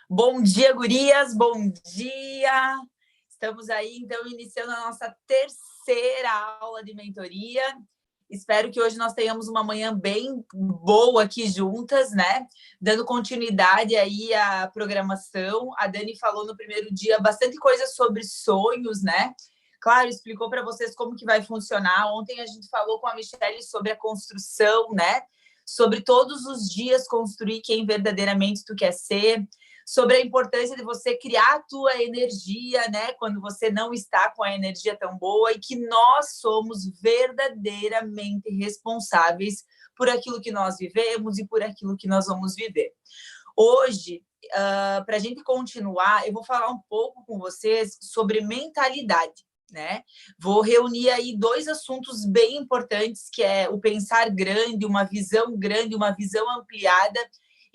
Bom dia, gurias, bom dia! Estamos aí, então, iniciando a nossa terceira aula de mentoria. Espero que hoje nós tenhamos uma manhã bem boa aqui juntas, né? Dando continuidade aí à programação. A Dani falou no primeiro dia bastante coisa sobre sonhos, né? Claro, explicou para vocês como que vai funcionar. Ontem a gente falou com a Michelle sobre a construção, né? Sobre todos os dias construir quem verdadeiramente tu quer ser, sobre a importância de você criar a tua energia, né, quando você não está com a energia tão boa, e que nós somos verdadeiramente responsáveis por aquilo que nós vivemos e por aquilo que nós vamos viver. Hoje, para a gente continuar, eu vou falar um pouco com vocês sobre mentalidade, né? Vou reunir aí dois assuntos bem importantes, que é o pensar grande, uma visão ampliada,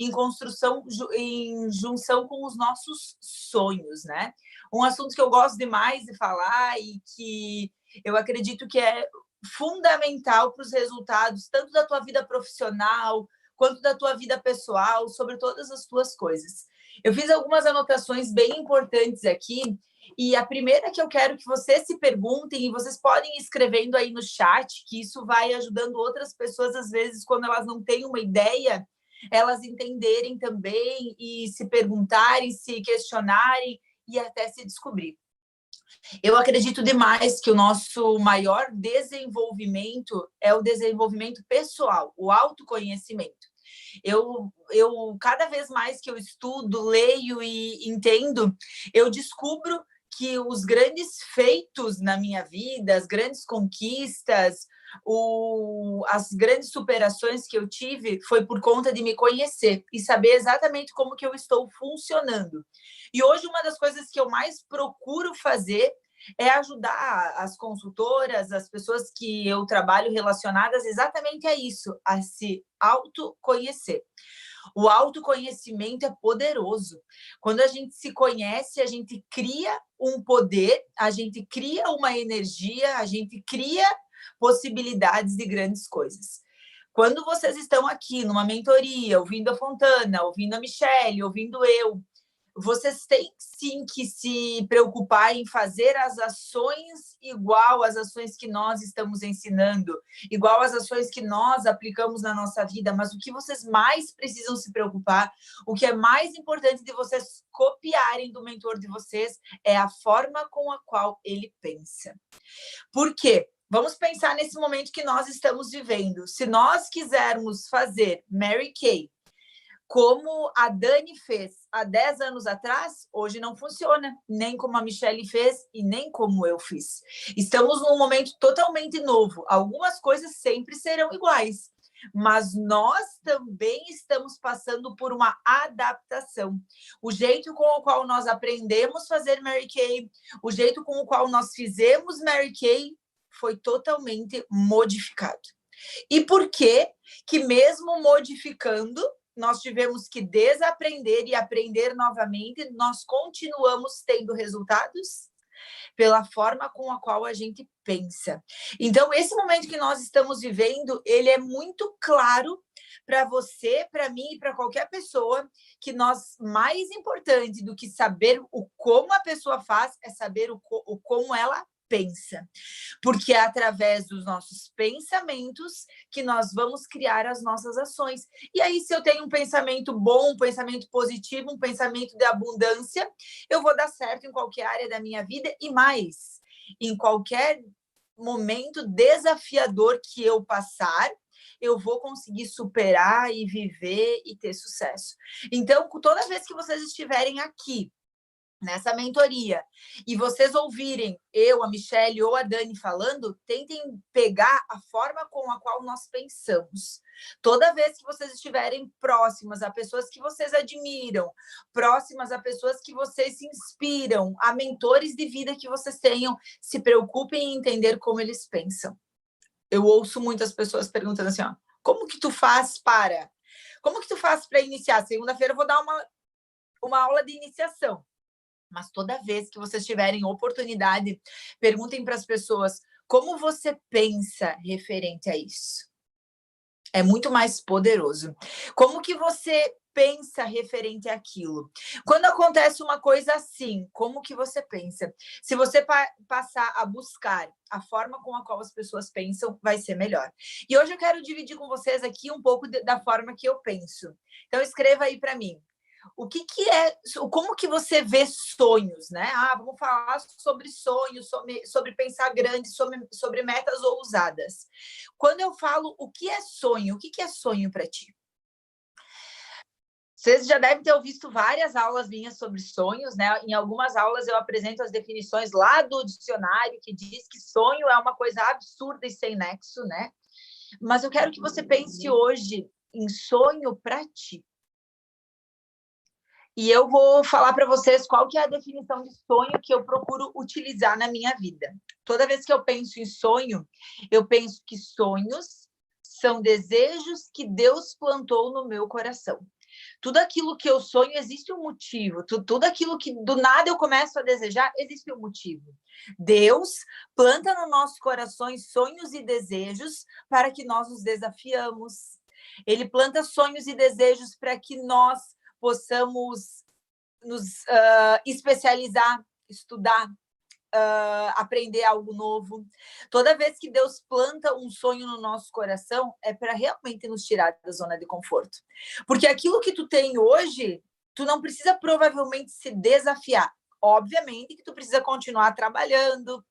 em construção, em junção com os nossos sonhos, né? Um assunto que eu gosto demais de falar e que eu acredito que é fundamental para os resultados, tanto da tua vida profissional, quanto da tua vida pessoal, sobre todas as tuas coisas. Eu fiz algumas anotações bem importantes aqui, e a primeira que eu quero que vocês se perguntem, e vocês podem ir escrevendo aí no chat, que isso vai ajudando outras pessoas, às vezes, quando elas não têm uma ideia, elas entenderem também e se perguntarem, se questionarem e até se descobrir. Eu acredito demais que o nosso maior desenvolvimento é o desenvolvimento pessoal, o autoconhecimento. Eu cada vez mais que eu estudo, leio e entendo, eu descubro que os grandes feitos na minha vida, as grandes conquistas, as grandes superações que eu tive foi por conta de me conhecer e saber exatamente como que eu estou funcionando. E hoje uma das coisas que eu mais procuro fazer é ajudar as consultoras, as pessoas que eu trabalho relacionadas exatamente a isso, a se autoconhecer. O autoconhecimento é poderoso. Quando a gente se conhece, a gente cria um poder, a gente cria uma energia, a gente cria possibilidades de grandes coisas. Quando vocês estão aqui numa mentoria, ouvindo a Fontana, ouvindo a Michelle, ouvindo eu, vocês têm sim que se preocupar em fazer as ações igual às ações que nós estamos ensinando, igual às ações que nós aplicamos na nossa vida, mas o que vocês mais precisam se preocupar, o que é mais importante de vocês copiarem do mentor de vocês, é a forma com a qual ele pensa. Por quê? Vamos pensar nesse momento que nós estamos vivendo. Se nós quisermos fazer Mary Kay como a Dani fez há 10 anos atrás, hoje não funciona, nem como a Michelle fez e nem como eu fiz. Estamos num momento totalmente novo. Algumas coisas sempre serão iguais, mas nós também estamos passando por uma adaptação. O jeito com o qual nós aprendemos a fazer Mary Kay, o jeito com o qual nós fizemos Mary Kay foi totalmente modificado. E por que mesmo modificando, nós tivemos que desaprender e aprender novamente, nós continuamos tendo resultados? Pela forma com a qual a gente pensa. Então, esse momento que nós estamos vivendo, ele é muito claro para você, para mim e para qualquer pessoa, que nós, mais importante do que saber o como a pessoa faz, é saber o como ela pensa, porque é através dos nossos pensamentos que nós vamos criar as nossas ações. E aí, se eu tenho um pensamento bom, um pensamento positivo, um pensamento de abundância, eu vou dar certo em qualquer área da minha vida e mais, em qualquer momento desafiador que eu passar, eu vou conseguir superar e viver e ter sucesso. Então, toda vez que vocês estiverem aqui nessa mentoria, e vocês ouvirem eu, a Michelle ou a Dani falando, tentem pegar a forma com a qual nós pensamos. Toda vez que vocês estiverem próximas a pessoas que vocês admiram, próximas a pessoas que vocês se inspiram, a mentores de vida que vocês tenham, se preocupem em entender como eles pensam. Eu ouço muitas pessoas perguntando assim, ó, como que tu faz para? Como que tu faz para iniciar? Segunda-feira eu vou dar uma aula de iniciação. Mas toda vez que vocês tiverem oportunidade, perguntem para as pessoas como você pensa referente a isso. É muito mais poderoso. Como que você pensa referente àquilo? Quando acontece uma coisa assim, como que você pensa? Se você passar a buscar a forma com a qual as pessoas pensam, vai ser melhor. E hoje eu quero dividir com vocês aqui um pouco da forma que eu penso. Então escreva aí para mim. O que é, como que você vê sonhos, né? Vamos falar sobre sonhos, sobre pensar grande, sobre metas ousadas. Quando eu falo o que é sonho, o que é sonho para ti? Vocês já devem ter visto várias aulas minhas sobre sonhos, né? Em algumas aulas eu apresento as definições lá do dicionário, que diz que sonho é uma coisa absurda e sem nexo, né? Mas eu quero que você pense hoje em sonho para ti. E eu vou falar para vocês qual que é a definição de sonho que eu procuro utilizar na minha vida. Toda vez que eu penso em sonho, eu penso que sonhos são desejos que Deus plantou no meu coração. Tudo aquilo que eu sonho, existe um motivo. Tudo aquilo que do nada eu começo a desejar, existe um motivo. Deus planta no nosso coração sonhos e desejos para que nós os desafiamos. Ele planta sonhos e desejos para que nós possamos nos especializar, estudar, aprender algo novo. Toda vez que Deus planta um sonho no nosso coração, é para realmente nos tirar da zona de conforto. Porque aquilo que tu tem hoje, tu não precisa provavelmente se desafiar. Obviamente que tu precisa continuar trabalhando,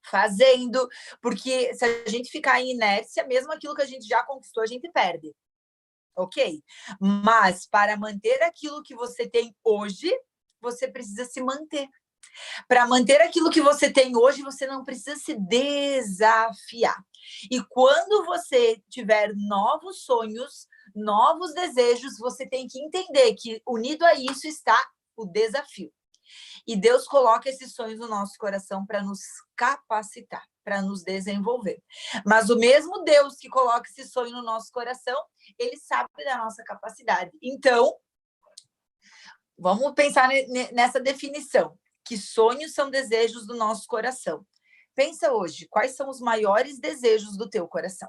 fazendo, porque se a gente ficar em inércia, mesmo aquilo que a gente já conquistou, a gente perde. Ok? Mas para manter aquilo que você tem hoje, você precisa se manter. Para manter aquilo que você tem hoje, você não precisa se desafiar. E quando você tiver novos sonhos, novos desejos, você tem que entender que unido a isso está o desafio. E Deus coloca esses sonhos no nosso coração para nos capacitar, para nos desenvolver. Mas o mesmo Deus que coloca esse sonho no nosso coração, ele sabe da nossa capacidade. Então, vamos pensar nessa definição, que sonhos são desejos do nosso coração. Pensa hoje, quais são os maiores desejos do teu coração?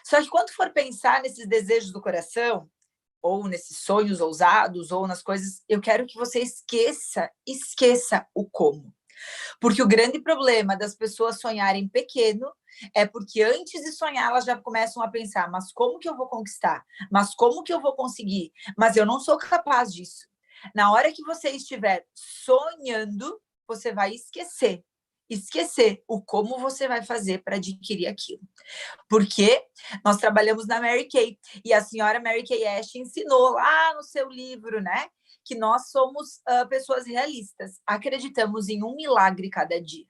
Só que quando for pensar nesses desejos do coração, ou nesses sonhos ousados, ou nas coisas, eu quero que você esqueça o como. Porque o grande problema das pessoas sonharem pequeno é porque antes de sonhar elas já começam a pensar, mas como que eu vou conquistar? Mas como que eu vou conseguir? Mas eu não sou capaz disso. Na hora que você estiver sonhando, você vai esquecer o como você vai fazer para adquirir aquilo. Porque nós trabalhamos na Mary Kay, e a senhora Mary Kay Ash ensinou lá no seu livro, né, que nós somos pessoas realistas, acreditamos em um milagre cada dia.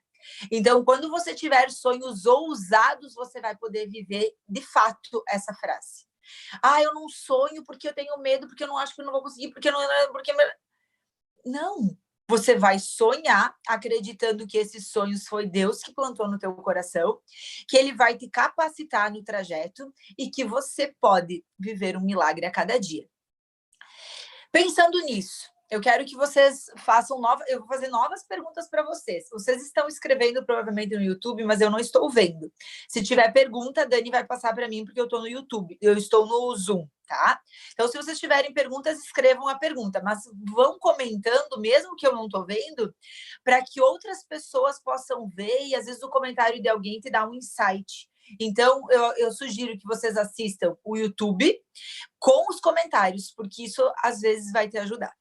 Então, quando você tiver sonhos ousados, você vai poder viver de fato essa frase. Eu não sonho porque eu tenho medo, porque eu não acho que eu não vou conseguir, porque eu não... Porque... Não, você vai sonhar acreditando que esses sonhos foi Deus que plantou no teu coração, que ele vai te capacitar no trajeto e que você pode viver um milagre a cada dia. Pensando nisso, eu quero que vocês façam eu vou fazer novas perguntas para vocês. Vocês estão escrevendo provavelmente no YouTube, mas eu não estou vendo. Se tiver pergunta, a Dani vai passar para mim, porque eu estou no YouTube, eu estou no Zoom, tá? Então, se vocês tiverem perguntas, escrevam a pergunta, mas vão comentando, mesmo que eu não estou vendo, para que outras pessoas possam ver e, às vezes, o comentário de alguém te dá um insight. Então, eu sugiro que vocês assistam o YouTube com os comentários, porque isso, às vezes, vai te ajudar.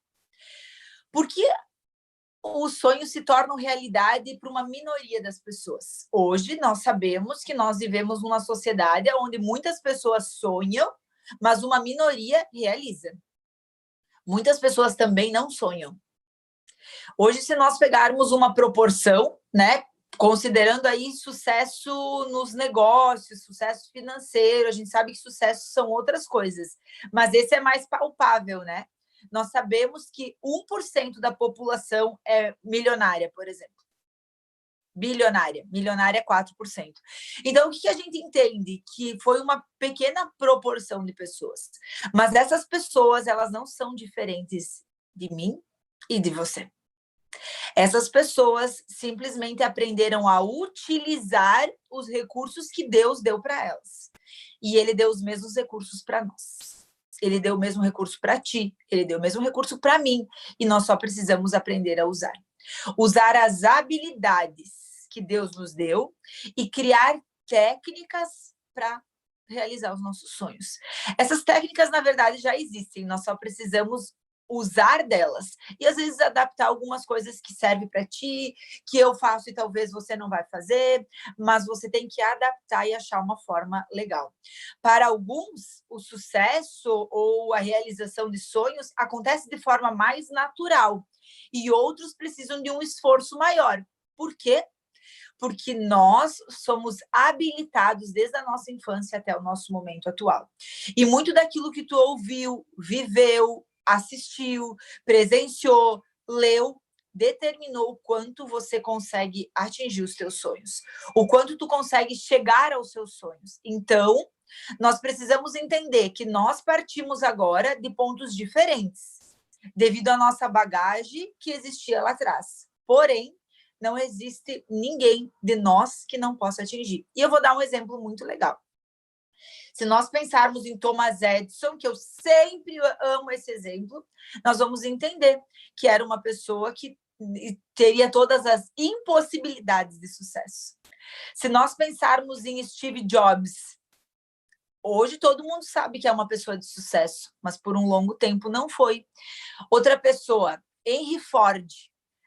Porque os sonhos se tornam realidade para uma minoria das pessoas. Hoje, nós sabemos que nós vivemos numa sociedade onde muitas pessoas sonham, mas uma minoria realiza. Muitas pessoas também não sonham. Hoje, se nós pegarmos uma proporção, né, considerando aí sucesso nos negócios, sucesso financeiro, a gente sabe que sucesso são outras coisas, mas esse é mais palpável, né? Nós sabemos que 1% da população é milionária, por exemplo. Bilionária. Milionária é 4%. Então, o que a gente entende? Que foi uma pequena proporção de pessoas. Mas essas pessoas, elas não são diferentes de mim e de você. Essas pessoas simplesmente aprenderam a utilizar os recursos que Deus deu para elas. E ele deu os mesmos recursos para nós. Ele deu o mesmo recurso para ti, ele deu o mesmo recurso para mim, e nós só precisamos aprender a usar. Usar as habilidades que Deus nos deu e criar técnicas para realizar os nossos sonhos. Essas técnicas, na verdade, já existem, nós só precisamos usar delas. E, às vezes, adaptar algumas coisas que servem para ti, que eu faço e talvez você não vai fazer, mas você tem que adaptar e achar uma forma legal. Para alguns, o sucesso ou a realização de sonhos acontece de forma mais natural, e outros precisam de um esforço maior. Por quê? Porque nós somos habilitados desde a nossa infância até o nosso momento atual. E muito daquilo que tu ouviu, viveu, assistiu, presenciou, leu, determinou o quanto você consegue atingir os teus sonhos, o quanto tu consegue chegar aos seus sonhos. Então, nós precisamos entender que nós partimos agora de pontos diferentes, devido à nossa bagagem que existia lá atrás. Porém, não existe ninguém de nós que não possa atingir. E eu vou dar um exemplo muito legal. Se nós pensarmos em Thomas Edison, que eu sempre amo esse exemplo, nós vamos entender que era uma pessoa que teria todas as impossibilidades de sucesso. Se nós pensarmos em Steve Jobs, hoje todo mundo sabe que é uma pessoa de sucesso, mas por um longo tempo não foi. Outra pessoa, Henry Ford,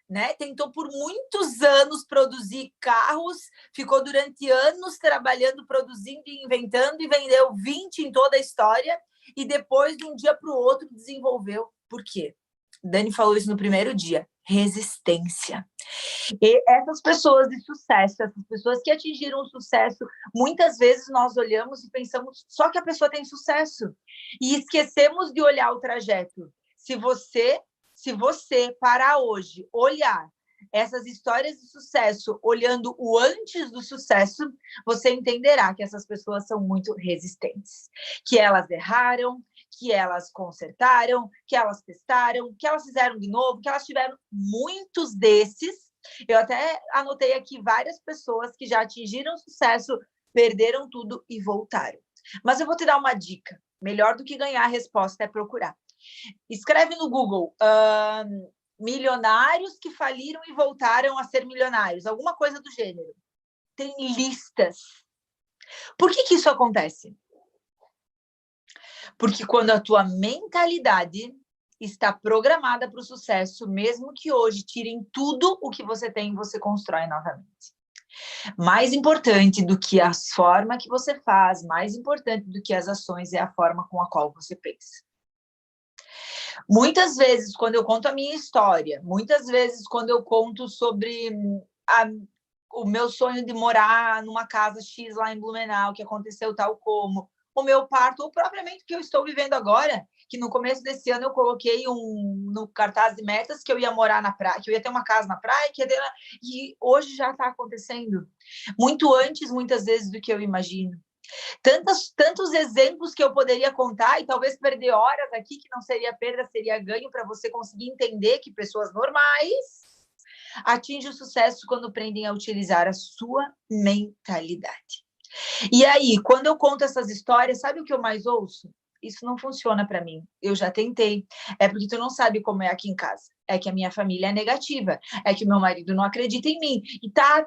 né? Tentou por muitos anos produzir carros, ficou durante anos trabalhando, produzindo e inventando, e vendeu 20 em toda a história, e depois, de um dia para o outro, desenvolveu. Por quê? Dani falou isso no primeiro dia. Resistência. E essas pessoas de sucesso, essas pessoas que atingiram o sucesso, muitas vezes nós olhamos e pensamos só que a pessoa tem sucesso, e esquecemos de olhar o trajeto. Se você parar hoje, olhar essas histórias de sucesso, olhando o antes do sucesso, você entenderá que essas pessoas são muito resistentes, que elas erraram, que elas consertaram, que elas testaram, que elas fizeram de novo, que elas tiveram muitos desses. Eu até anotei aqui várias pessoas que já atingiram sucesso, perderam tudo e voltaram. Mas eu vou te dar uma dica. Melhor do que ganhar a resposta é procurar. Escreve no Google, milionários que faliram e voltaram a ser milionários, alguma coisa do gênero. Tem listas. Por que isso acontece? Porque quando a tua mentalidade está programada para o sucesso, mesmo que hoje tirem tudo o que você tem, você constrói novamente. Mais importante do que a forma que você faz, mais importante do que as ações é a forma com a qual você pensa. Muitas vezes, quando eu conto a minha história, muitas vezes, quando eu conto sobre o meu sonho de morar numa casa X lá em Blumenau, que aconteceu tal como, o meu parto, ou propriamente o que eu estou vivendo agora, que no começo desse ano eu coloquei no cartaz de metas que eu ia morar na praia, que eu ia ter uma casa na praia, e hoje já está acontecendo. Muito antes, muitas vezes, do que eu imagino. Tantos exemplos que eu poderia contar e talvez perder horas aqui, que não seria perda, seria ganho, para você conseguir entender que pessoas normais atingem o sucesso quando aprendem a utilizar a sua mentalidade. E aí, quando eu conto essas histórias, sabe o que eu mais ouço? Isso não funciona para mim. Eu já tentei. É porque tu não sabe como é aqui em casa. É que a minha família é negativa. É que o meu marido não acredita em mim. E tá.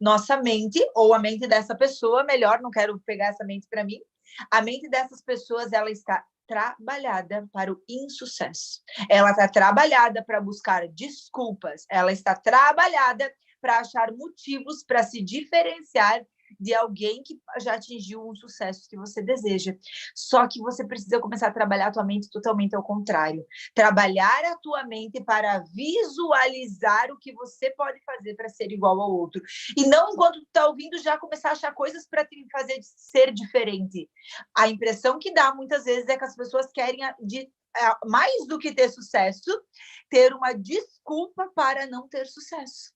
Nossa mente, ou a mente dessa pessoa, melhor, não quero pegar essa mente para mim. A mente dessas pessoas, ela está trabalhada para o insucesso. Ela está trabalhada para buscar desculpas. Ela está trabalhada para achar motivos para se diferenciar de alguém que já atingiu um sucesso que você deseja. Só que você precisa começar a trabalhar a tua mente totalmente ao contrário. Trabalhar a tua mente para visualizar o que você pode fazer para ser igual ao outro. E não, enquanto tu está ouvindo, já começar a achar coisas para te fazer ser diferente. A impressão que dá, muitas vezes, é que as pessoas querem, mais do que ter sucesso, ter uma desculpa para não ter sucesso.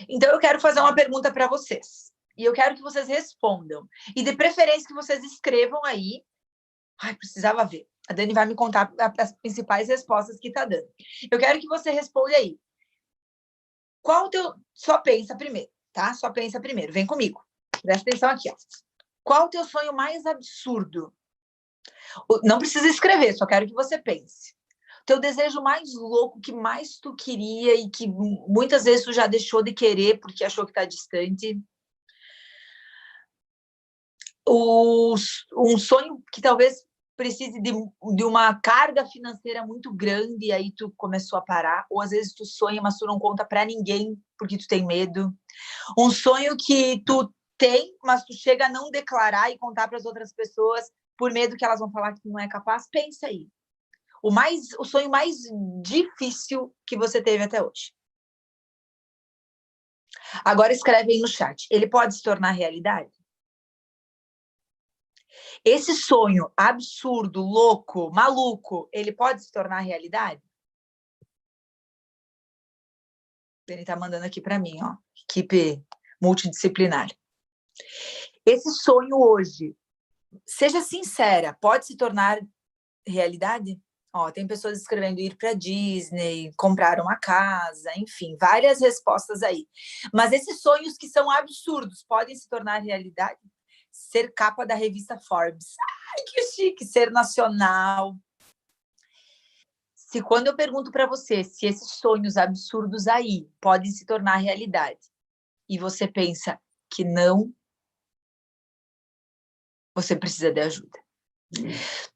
Então, eu quero fazer uma pergunta para vocês. E eu quero que vocês respondam. E, de preferência, que vocês escrevam aí. Ai, precisava ver. A Dani vai me contar as principais respostas que está dando. Eu quero que você responda aí. Qual o teu... Só pensa primeiro, tá? Só pensa primeiro. Vem comigo. presta atenção aqui, ó. Qual o teu sonho mais absurdo? Não precisa escrever, só quero que você pense. Teu desejo mais louco, que mais tu queria e que muitas vezes tu já deixou de querer porque achou que está distante. Um sonho que talvez precise de uma carga financeira muito grande e aí tu começou a parar. Ou às vezes tu sonha, mas tu não conta para ninguém porque tu tem medo. Um sonho que tu tem, mas tu chega a não declarar e contar para as outras pessoas por medo que elas vão falar que tu não é capaz. Pensa aí. O sonho mais difícil que você teve até hoje. Agora escreve aí no chat. Ele pode se tornar realidade? Esse sonho absurdo, louco, maluco, ele pode se tornar realidade? Ele está mandando aqui para mim, ó. Equipe multidisciplinar. Esse sonho hoje, seja sincera, pode se tornar realidade? Ó, tem pessoas escrevendo ir para Disney, comprar uma casa, enfim, várias respostas aí. Mas esses sonhos que são absurdos podem se tornar realidade? Ser capa da revista Forbes. Ai, que chique, ser nacional. Se quando eu pergunto para você se esses sonhos absurdos aí podem se tornar realidade, e você pensa que não, você precisa de ajuda.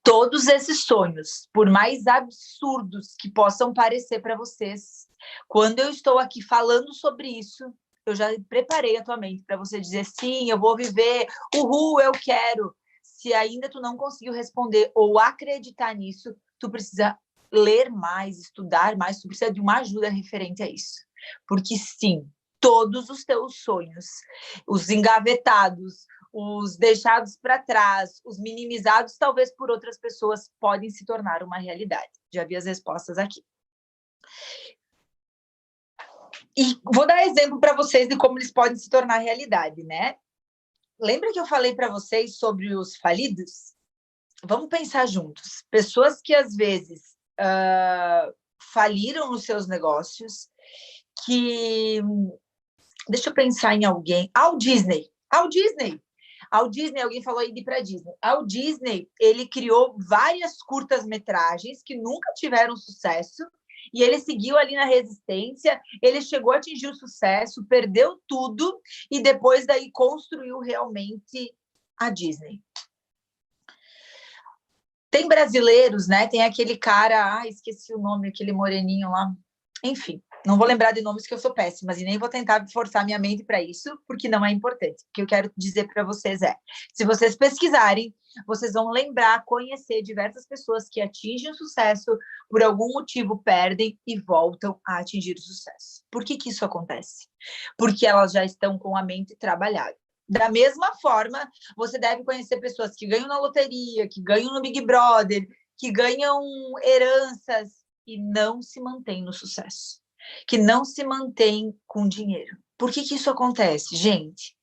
Todos esses sonhos, por mais absurdos que possam parecer para vocês, quando eu estou aqui falando sobre isso, eu já preparei a tua mente para você dizer sim, eu vou viver, uhul, eu quero. Se ainda tu não conseguiu responder ou acreditar nisso, tu precisa ler mais, estudar mais, tu precisa de uma ajuda referente a isso. Porque sim, todos os teus sonhos, os engavetados, os deixados para trás, os minimizados, talvez por outras pessoas, podem se tornar uma realidade. Já vi as respostas aqui. E vou dar exemplo para vocês de como eles podem se tornar realidade, né? Lembra que eu falei para vocês sobre os falidos? Vamos pensar juntos. Pessoas que, às vezes, faliram nos seus negócios, que... Deixa eu pensar em alguém. Ao Disney, alguém falou aí de ir para Disney. Ao Disney, ele criou várias curtas-metragens que nunca tiveram sucesso, e ele seguiu ali na resistência, ele chegou a atingir o sucesso, perdeu tudo, e depois daí construiu realmente a Disney. Tem brasileiros, né? Tem aquele cara, esqueci o nome, aquele moreninho lá. Enfim, não vou lembrar de nomes que eu sou péssima e nem vou tentar forçar minha mente para isso, porque não é importante. O que eu quero dizer para vocês é, se vocês pesquisarem, vocês vão lembrar, conhecer diversas pessoas que atingem o sucesso, por algum motivo perdem e voltam a atingir o sucesso. Por que isso acontece? Porque elas já estão com a mente trabalhada. Da mesma forma, você deve conhecer pessoas que ganham na loteria, que ganham no Big Brother, que ganham heranças e não se mantêm no sucesso, que não se mantêm com dinheiro. Por que isso acontece, gente?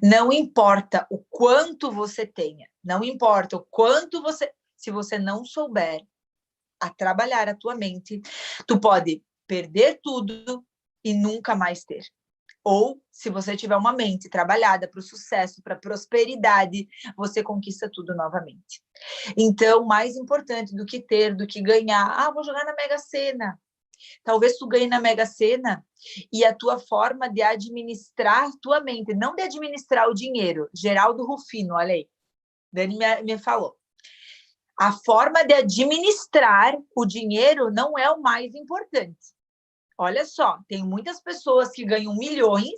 Não importa o quanto você tenha, não importa o quanto você... Se você não souber a trabalhar a tua mente, tu pode perder tudo e nunca mais ter. Ou, se você tiver uma mente trabalhada para o sucesso, para a prosperidade, você conquista tudo novamente. Então, mais importante do que ter, do que ganhar, vou jogar na Mega Sena. Talvez tu ganhe na Mega Sena e a tua forma de administrar tua mente, não de administrar o dinheiro. Geraldo Rufino, olha aí, Dani me falou. A forma de administrar o dinheiro não é o mais importante. Olha só, tem muitas pessoas que ganham milhões,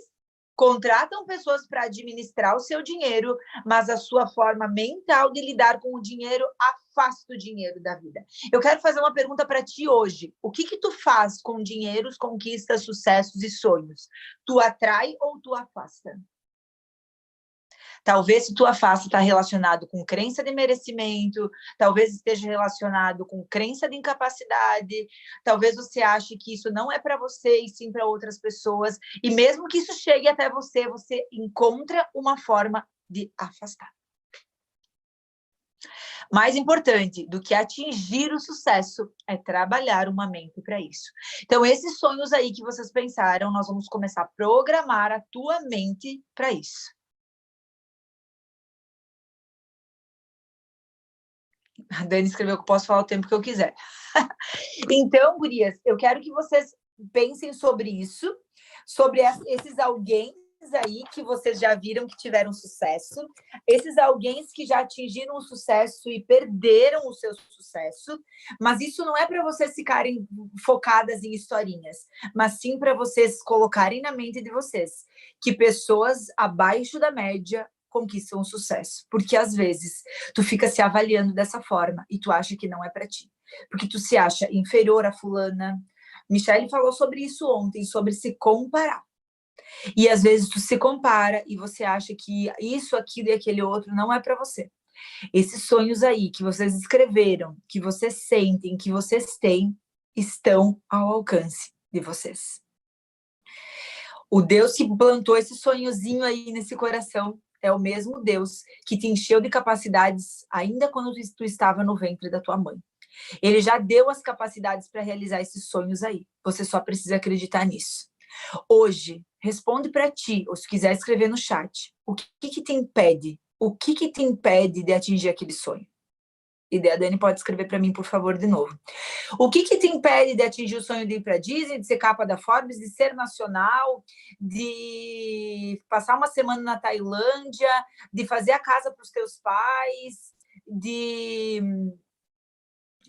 contratam pessoas para administrar o seu dinheiro, mas a sua forma mental de lidar com o dinheiro afasta o dinheiro da vida. Eu quero fazer uma pergunta para ti hoje. O que tu faz com dinheiro, conquistas, sucessos e sonhos? Tu atrai ou tu afasta? Talvez se tua face está relacionado com crença de merecimento, talvez esteja relacionado com crença de incapacidade, talvez você ache que isso não é para você e sim para outras pessoas, e mesmo que isso chegue até você, você encontra uma forma de afastar. Mais importante do que atingir o sucesso é trabalhar uma mente para isso. Então, esses sonhos aí que vocês pensaram, nós vamos começar a programar a tua mente para isso. A Dani escreveu que eu posso falar o tempo que eu quiser. Então, gurias, eu quero que vocês pensem sobre isso, sobre esses alguém aí que vocês já viram que tiveram sucesso, esses alguém que já atingiram o sucesso e perderam o seu sucesso, mas isso não é para vocês ficarem focadas em historinhas, mas sim para vocês colocarem na mente de vocês que pessoas abaixo da média conquistam o sucesso, porque às vezes tu fica se avaliando dessa forma e tu acha que não é para ti, porque tu se acha inferior a fulana. Michele falou sobre isso ontem, sobre se comparar. E às vezes tu se compara e você acha que isso, aquilo e aquele outro não é para você. Esses sonhos aí que vocês escreveram, que vocês sentem, que vocês têm, estão ao alcance de vocês. O Deus que plantou esse sonhozinho aí nesse coração é o mesmo Deus que te encheu de capacidades ainda quando tu estava no ventre da tua mãe. Ele já deu as capacidades para realizar esses sonhos aí. Você só precisa acreditar nisso. Hoje, responde para ti, ou se quiser escrever no chat, o que te impede? O que te impede de atingir aquele sonho? E a Dani pode escrever para mim, por favor, de novo. O que te impede de atingir o sonho de ir para Disney, de ser capa da Forbes, de ser nacional, de passar uma semana na Tailândia, de fazer a casa para os teus pais, de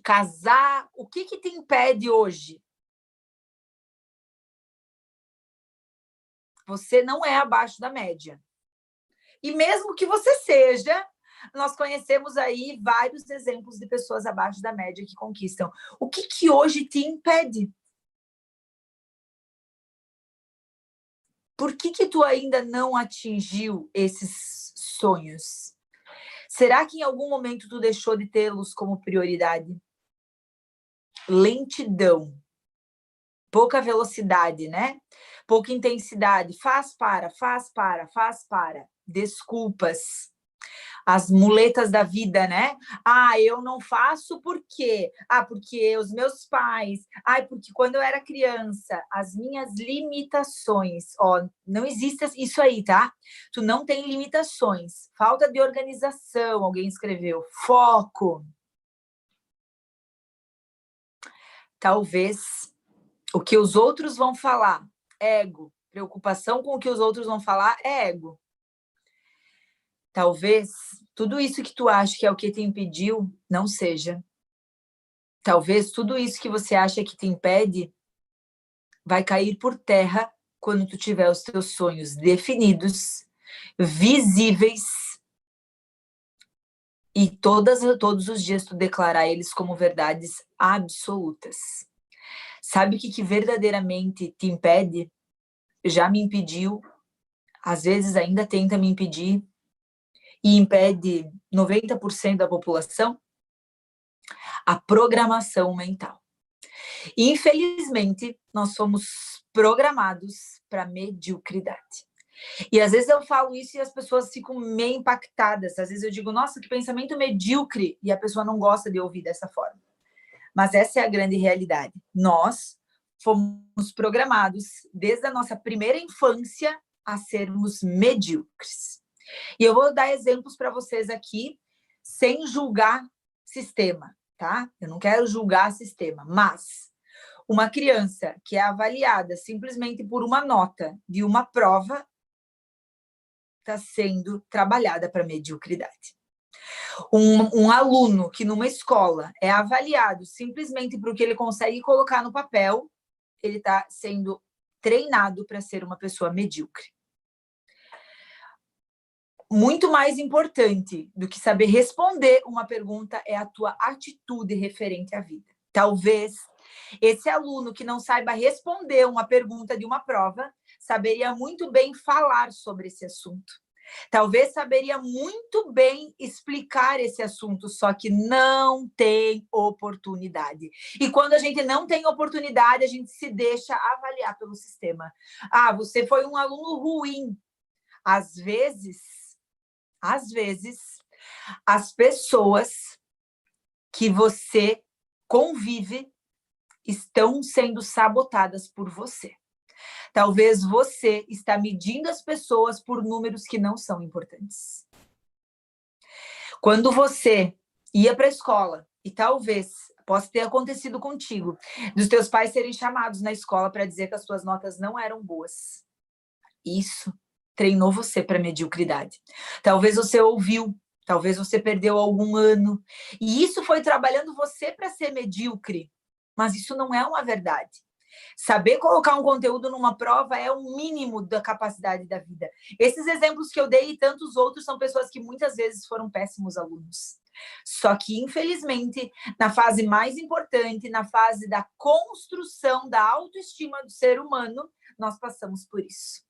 casar? O que te impede hoje? Você não é abaixo da média. E mesmo que você seja, nós conhecemos aí vários exemplos de pessoas abaixo da média que conquistam. O que hoje te impede? Por que tu ainda não atingiu esses sonhos? Será que em algum momento tu deixou de tê-los como prioridade? Lentidão. Pouca velocidade, né? Pouca intensidade. Faz para. Desculpas. As muletas da vida, né? Ah, eu não faço por quê? Ah, porque os meus pais. Ah, porque quando eu era criança, as minhas limitações. Ó, não existe isso aí, tá? Tu não tem limitações. Falta de organização, alguém escreveu. Foco. Talvez o que os outros vão falar, ego. Preocupação com o que os outros vão falar é ego. Talvez tudo isso que tu acha que é o que te impediu, não seja. Talvez tudo isso que você acha que te impede vai cair por terra quando tu tiver os teus sonhos definidos, visíveis, e todos os dias tu declarar eles como verdades absolutas. Sabe o que verdadeiramente te impede? Já me impediu, às vezes ainda tenta me impedir, e impede 90% da população? A programação mental. E, infelizmente, nós somos programados para mediocridade. E às vezes eu falo isso e as pessoas ficam meio impactadas. Às vezes eu digo, nossa, que pensamento medíocre, e a pessoa não gosta de ouvir dessa forma. Mas essa é a grande realidade. Nós fomos programados desde a nossa primeira infância a sermos medíocres. E eu vou dar exemplos para vocês aqui, sem julgar sistema, tá? Eu não quero julgar sistema, mas uma criança que é avaliada simplesmente por uma nota de uma prova está sendo trabalhada para mediocridade. Um aluno que numa escola é avaliado simplesmente por o que ele consegue colocar no papel, ele está sendo treinado para ser uma pessoa medíocre. Muito mais importante do que saber responder uma pergunta é a tua atitude referente à vida. Talvez esse aluno que não saiba responder uma pergunta de uma prova saberia muito bem falar sobre esse assunto. Talvez saberia muito bem explicar esse assunto, só que não tem oportunidade. E quando a gente não tem oportunidade, a gente se deixa avaliar pelo sistema. Ah, você foi um aluno ruim. Às vezes, as pessoas que você convive estão sendo sabotadas por você. Talvez você está medindo as pessoas por números que não são importantes. Quando você ia para a escola e talvez possa ter acontecido contigo, dos teus pais serem chamados na escola para dizer que as tuas notas não eram boas. Isso treinou você para mediocridade. Talvez você ouviu, talvez você perdeu algum ano, e isso foi trabalhando você para ser medíocre, mas isso não é uma verdade. Saber colocar um conteúdo numa prova é o mínimo da capacidade da vida. Esses exemplos que eu dei e tantos outros são pessoas que muitas vezes foram péssimos alunos. Só que, infelizmente, na fase mais importante, na fase da construção da autoestima do ser humano, nós passamos por isso.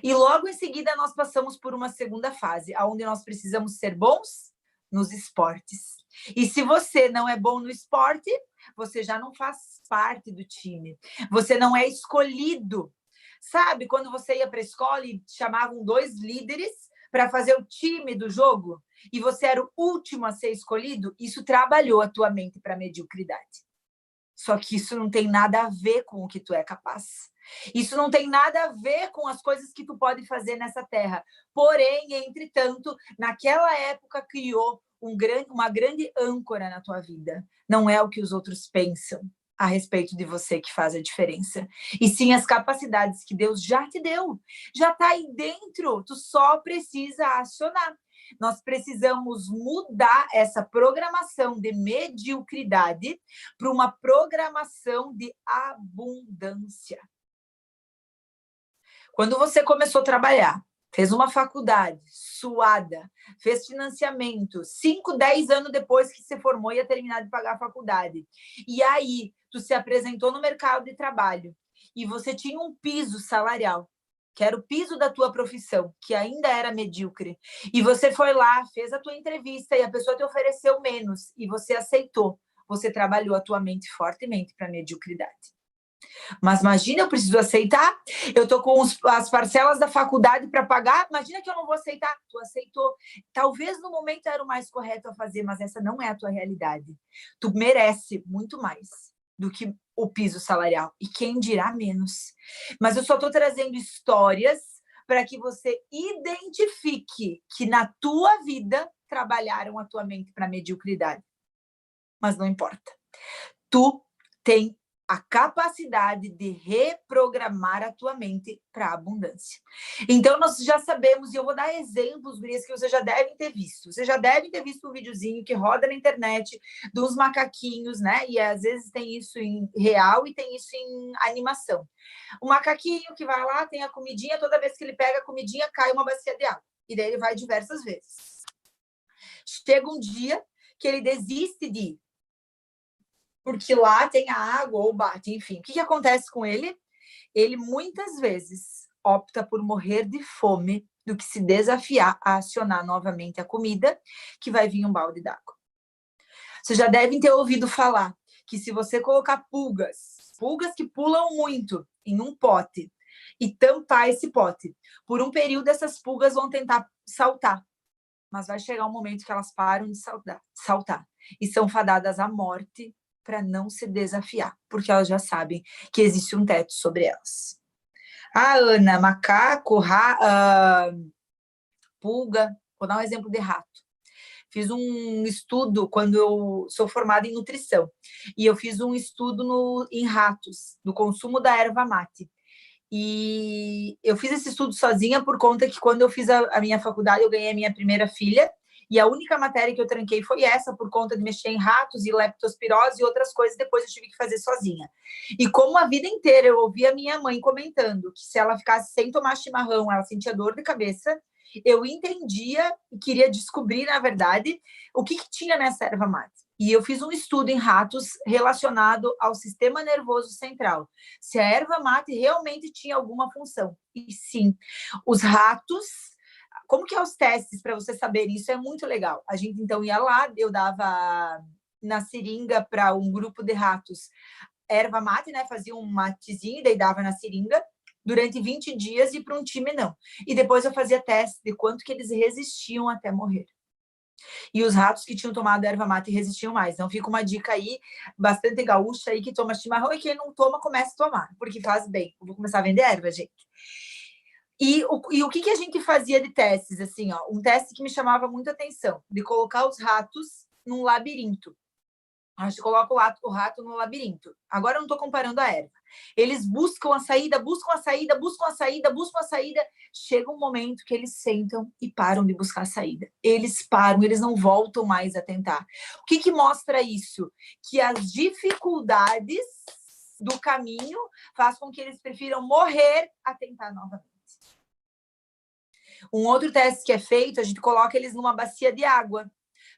E logo em seguida nós passamos por uma segunda fase, onde nós precisamos ser bons nos esportes. E se você não é bom no esporte, você já não faz parte do time. Você não é escolhido. Sabe, quando você ia para a escola e chamavam 2 líderes para fazer o time do jogo, e você era o último a ser escolhido, isso trabalhou a tua mente para a mediocridade. Só que isso não tem nada a ver com o que tu é capaz. Isso não tem nada a ver com as coisas que tu pode fazer nessa terra. Porém, entretanto, naquela época criou uma grande âncora na tua vida. Não é o que os outros pensam a respeito de você que faz a diferença. E sim as capacidades que Deus já te deu. Já está aí dentro. Tu só precisa acionar. Nós precisamos mudar essa programação de mediocridade para uma programação de abundância. Quando você começou a trabalhar, fez uma faculdade, suada, fez financiamento, 5, 10 anos depois que se formou ia terminar de pagar a faculdade. E aí, tu se apresentou no mercado de trabalho e você tinha um piso salarial, que era o piso da tua profissão, que ainda era medíocre. E você foi lá, fez a tua entrevista e a pessoa te ofereceu menos e você aceitou. Você trabalhou a tua mente fortemente para a mediocridade. Mas imagina, eu preciso aceitar, eu estou com as parcelas da faculdade para pagar, imagina que eu não vou aceitar. Tu aceitou. Talvez no momento era o mais correto a fazer, mas essa não é a tua realidade. Tu merece muito mais do que o piso salarial. E quem dirá menos. Mas eu só estou trazendo histórias para que você identifique que na tua vida trabalharam a tua mente para a mediocridade. Mas não importa. Tu tem a capacidade de reprogramar a tua mente para a abundância. Então, nós já sabemos, e eu vou dar exemplos, gurias, que vocês já devem ter visto. Vocês já devem ter visto um videozinho que roda na internet dos macaquinhos, né? E às vezes tem isso em real e tem isso em animação. O macaquinho que vai lá, tem a comidinha, toda vez que ele pega a comidinha, cai uma bacia de água. E daí ele vai diversas vezes. Chega um dia que ele desiste de ir, porque lá tem a água ou bate, enfim. O que acontece com ele? Ele muitas vezes opta por morrer de fome do que se desafiar a acionar novamente a comida, que vai vir um balde d'água. Vocês já devem ter ouvido falar que se você colocar pulgas que pulam muito em um pote e tampar esse pote, por um período essas pulgas vão tentar saltar, mas vai chegar um momento que elas param de saltar e são fadadas à morte para não se desafiar, porque elas já sabem que existe um teto sobre elas. Ana, macaco, pulga, vou dar um exemplo de rato. Fiz um estudo quando eu sou formada em nutrição, e eu fiz um estudo em ratos, do consumo da erva mate. E eu fiz esse estudo sozinha por conta que quando eu fiz a minha faculdade, eu ganhei a minha primeira filha, e a única matéria que eu tranquei foi essa, por conta de mexer em ratos e leptospirose e outras coisas, depois eu tive que fazer sozinha. E como a vida inteira eu ouvi a minha mãe comentando que se ela ficasse sem tomar chimarrão, ela sentia dor de cabeça, eu entendia e queria descobrir, na verdade, o que tinha nessa erva mate. E eu fiz um estudo em ratos relacionado ao sistema nervoso central, se a erva mate realmente tinha alguma função. E sim, os ratos... Como que é os testes para você saber isso? É muito legal. A gente, então, ia lá, eu dava na seringa para um grupo de ratos erva mate, né? Fazia um matezinho, daí dava na seringa durante 20 dias e para um time não. E depois eu fazia teste de quanto que eles resistiam até morrer. E os ratos que tinham tomado erva mate resistiam mais. Então, fica uma dica aí, bastante gaúcha aí, que toma chimarrão, e quem não toma, comece a tomar, porque faz bem. Eu vou começar a vender erva, gente. E o que a gente fazia de testes, assim, ó, um teste que me chamava muita atenção, de colocar os ratos num labirinto. A gente coloca o rato no labirinto. Agora eu não estou comparando a erva. Eles buscam a saída, buscam a saída, buscam a saída, buscam a saída. Chega um momento que eles sentam e param de buscar a saída. Eles param, eles não voltam mais a tentar. O que que mostra isso? Que as dificuldades do caminho faz com que eles prefiram morrer a tentar novamente. Um outro teste que é feito, a gente coloca eles numa bacia de água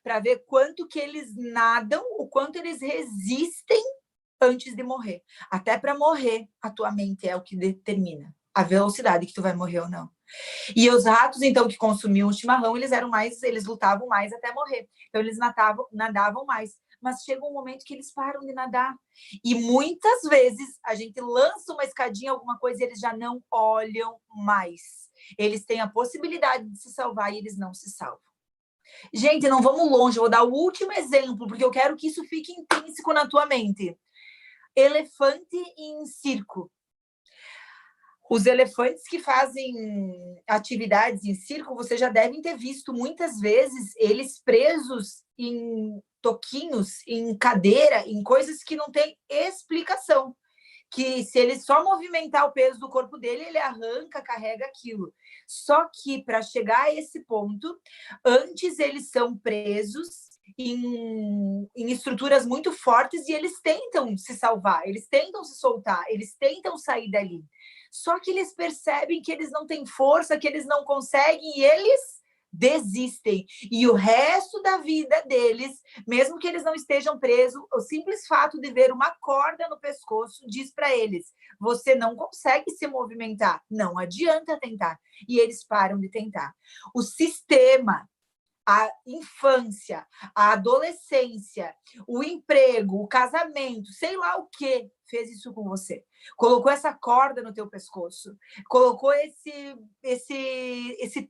para ver quanto que eles nadam, o quanto eles resistem antes de morrer. Até para morrer, a tua mente é o que determina a velocidade que tu vai morrer ou não. E os ratos, então, que consumiam o chimarrão, eles lutavam mais até morrer. Então, eles nadavam mais. Mas chega um momento que eles param de nadar. E muitas vezes a gente lança uma escadinha, alguma coisa, e eles já não olham mais. Eles têm a possibilidade de se salvar e eles não se salvam. Gente, não vamos longe, eu vou dar o último exemplo, porque eu quero que isso fique intrínseco na tua mente. Elefante em circo. Os elefantes que fazem atividades em circo, você já devem ter visto muitas vezes eles presos em toquinhos, em cadeira, em coisas que não têm explicação. Que se ele só movimentar o peso do corpo dele, ele arranca, carrega aquilo. Só que para chegar a esse ponto, antes eles são presos em estruturas muito fortes e eles tentam se salvar, eles tentam se soltar, eles tentam sair dali. Só que eles percebem que eles não têm força, que eles não conseguem e eles desistem. E o resto da vida deles, mesmo que eles não estejam presos, o simples fato de ver uma corda no pescoço diz para eles: você não consegue se movimentar, não adianta tentar. E eles param de tentar. O sistema, a infância, a adolescência, o emprego, o casamento, sei lá o que fez isso com você. Colocou essa corda no teu pescoço, colocou esse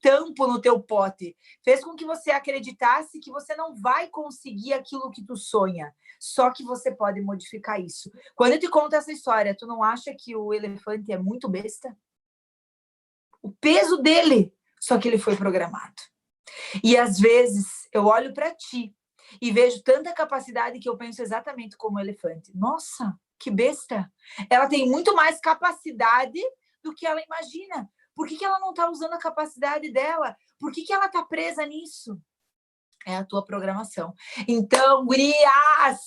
tampo no teu pote, fez com que você acreditasse que você não vai conseguir aquilo que tu sonha, só que você pode modificar isso. Quando eu te conto essa história, tu não acha que o elefante é muito besta? O peso dele, só que ele foi programado. E às vezes eu olho para ti e vejo tanta capacidade que eu penso exatamente como o elefante. Nossa, que besta! Ela tem muito mais capacidade do que ela imagina. Por que ela não está usando a capacidade dela? Por que ela está presa nisso? É a tua programação. Então, gurias,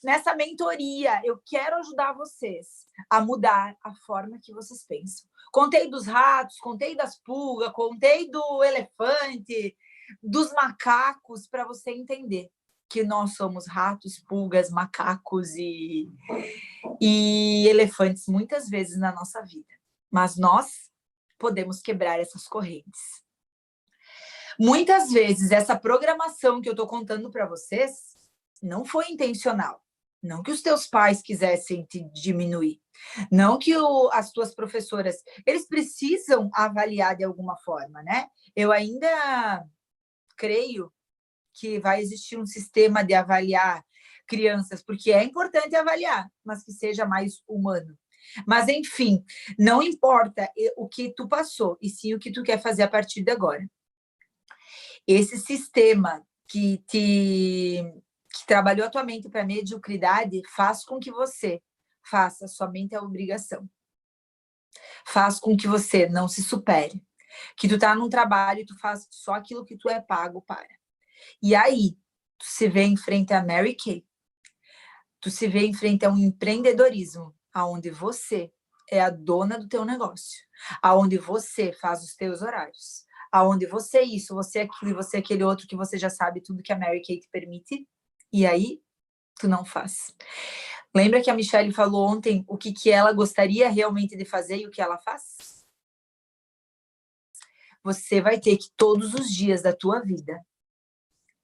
nessa mentoria, eu quero ajudar vocês a mudar a forma que vocês pensam. Contei dos ratos, contei das pulgas, contei do elefante, dos macacos, para você entender que nós somos ratos, pulgas, macacos e elefantes muitas vezes na nossa vida. Mas nós podemos quebrar essas correntes. Muitas vezes, essa programação que eu estou contando para vocês não foi intencional. Não que os teus pais quisessem te diminuir. Não que as tuas professoras... Eles precisam avaliar de alguma forma, né? Eu ainda creio que vai existir um sistema de avaliar crianças, porque é importante avaliar, mas que seja mais humano. Mas, enfim, não importa o que tu passou, e sim o que tu quer fazer a partir de agora. Esse sistema que trabalhou a tua mente para a mediocridade faz com que você faça somente a obrigação. Faz com que você não se supere. Que tu tá num trabalho e tu faz só aquilo que tu é pago para. E aí, tu se vê em frente a Mary Kay. Tu se vê em frente a um empreendedorismo, aonde você é a dona do teu negócio, aonde você faz os teus horários, aonde você isso, você aquilo e você aquele outro que você já sabe tudo que a Mary Kay te permite, e aí tu não faz. Lembra que a Michelle falou ontem o que ela gostaria realmente de fazer e o que ela faz? Você vai ter que todos os dias da tua vida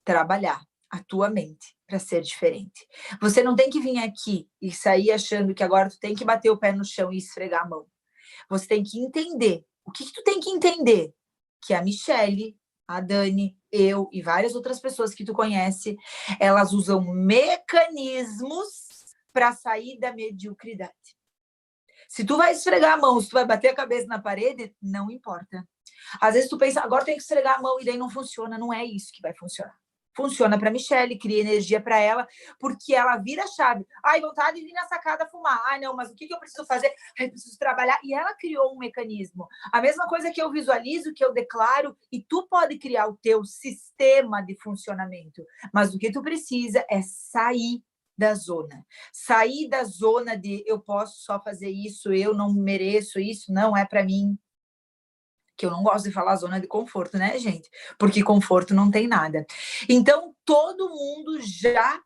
trabalhar a tua mente para ser diferente. Você não tem que vir aqui e sair achando que agora tu tem que bater o pé no chão e esfregar a mão. Você tem que entender. O que tu tem que entender? Que a Michelle, a Dani, eu e várias outras pessoas que tu conhece, elas usam mecanismos para sair da mediocridade. Se tu vai esfregar a mão, se tu vai bater a cabeça na parede, não importa. Às vezes tu pensa, agora tem que esfregar a mão e daí não funciona. Não é isso que vai funcionar. Funciona para Michelle, cria energia para ela, porque ela vira a chave. Ai, vontade de ir na sacada fumar. Ai, não, mas o que eu preciso fazer? Ai, eu preciso trabalhar. E ela criou um mecanismo. A mesma coisa que eu visualizo, que eu declaro, e tu pode criar o teu sistema de funcionamento. Mas o que tu precisa é sair da zona. Sair da zona de eu posso só fazer isso, eu não mereço isso, não é para mim. Que eu não gosto de falar zona de conforto, né, gente? Porque conforto não tem nada. Então, todo mundo já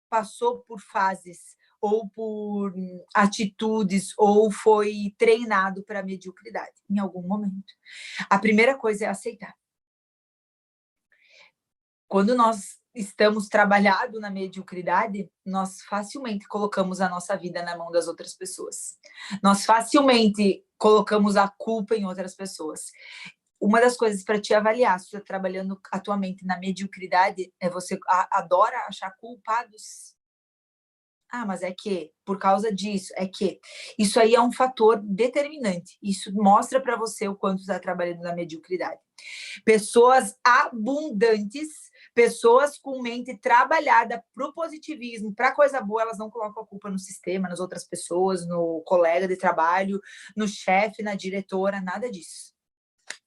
passou por fases ou por atitudes ou foi treinado para a mediocridade em algum momento. A primeira coisa é aceitar. Quando nós estamos trabalhados na mediocridade, nós facilmente colocamos a nossa vida na mão das outras pessoas. Nós facilmente colocamos a culpa em outras pessoas. Uma das coisas para te avaliar, se você está trabalhando atualmente na mediocridade, é você adora achar culpados. Ah, mas é que, por causa disso, é que. Isso aí é um fator determinante. Isso mostra para você o quanto está trabalhando na mediocridade. Pessoas abundantes, pessoas com mente trabalhada para o positivismo, para coisa boa, elas não colocam a culpa no sistema, nas outras pessoas, no colega de trabalho, no chefe, na diretora, nada disso.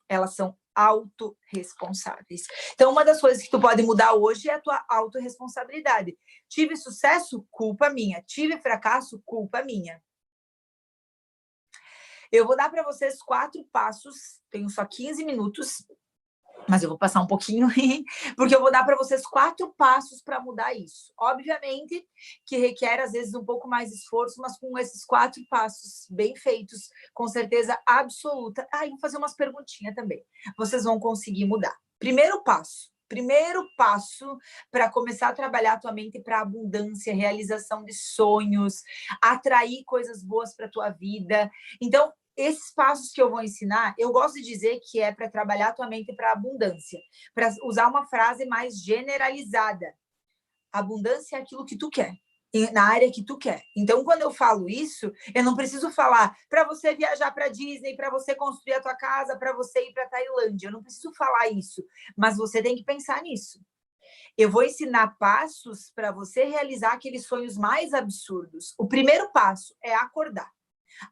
Elas são autorresponsáveis. Então, uma das coisas que tu pode mudar hoje é a tua autorresponsabilidade. Tive sucesso? Culpa minha. Tive fracasso? Culpa minha. Eu vou dar para vocês 4 passos, tenho só 15 minutos, mas eu vou passar um pouquinho, porque eu vou dar para vocês 4 passos para mudar isso. Obviamente que requer, às vezes, um pouco mais de esforço, mas com esses 4 passos bem feitos, com certeza absoluta. Ah, e vou fazer umas perguntinhas também. Vocês vão conseguir mudar. Primeiro passo para começar a trabalhar a tua mente para abundância, realização de sonhos, atrair coisas boas para a tua vida. Então, esses passos que eu vou ensinar, eu gosto de dizer que é para trabalhar a tua mente para abundância, para usar uma frase mais generalizada. Abundância é aquilo que tu quer, na área que tu quer. Então, quando eu falo isso, eu não preciso falar para você viajar para Disney, para você construir a tua casa, para você ir para Tailândia. Eu não preciso falar isso, mas você tem que pensar nisso. Eu vou ensinar passos para você realizar aqueles sonhos mais absurdos. O primeiro passo é acordar.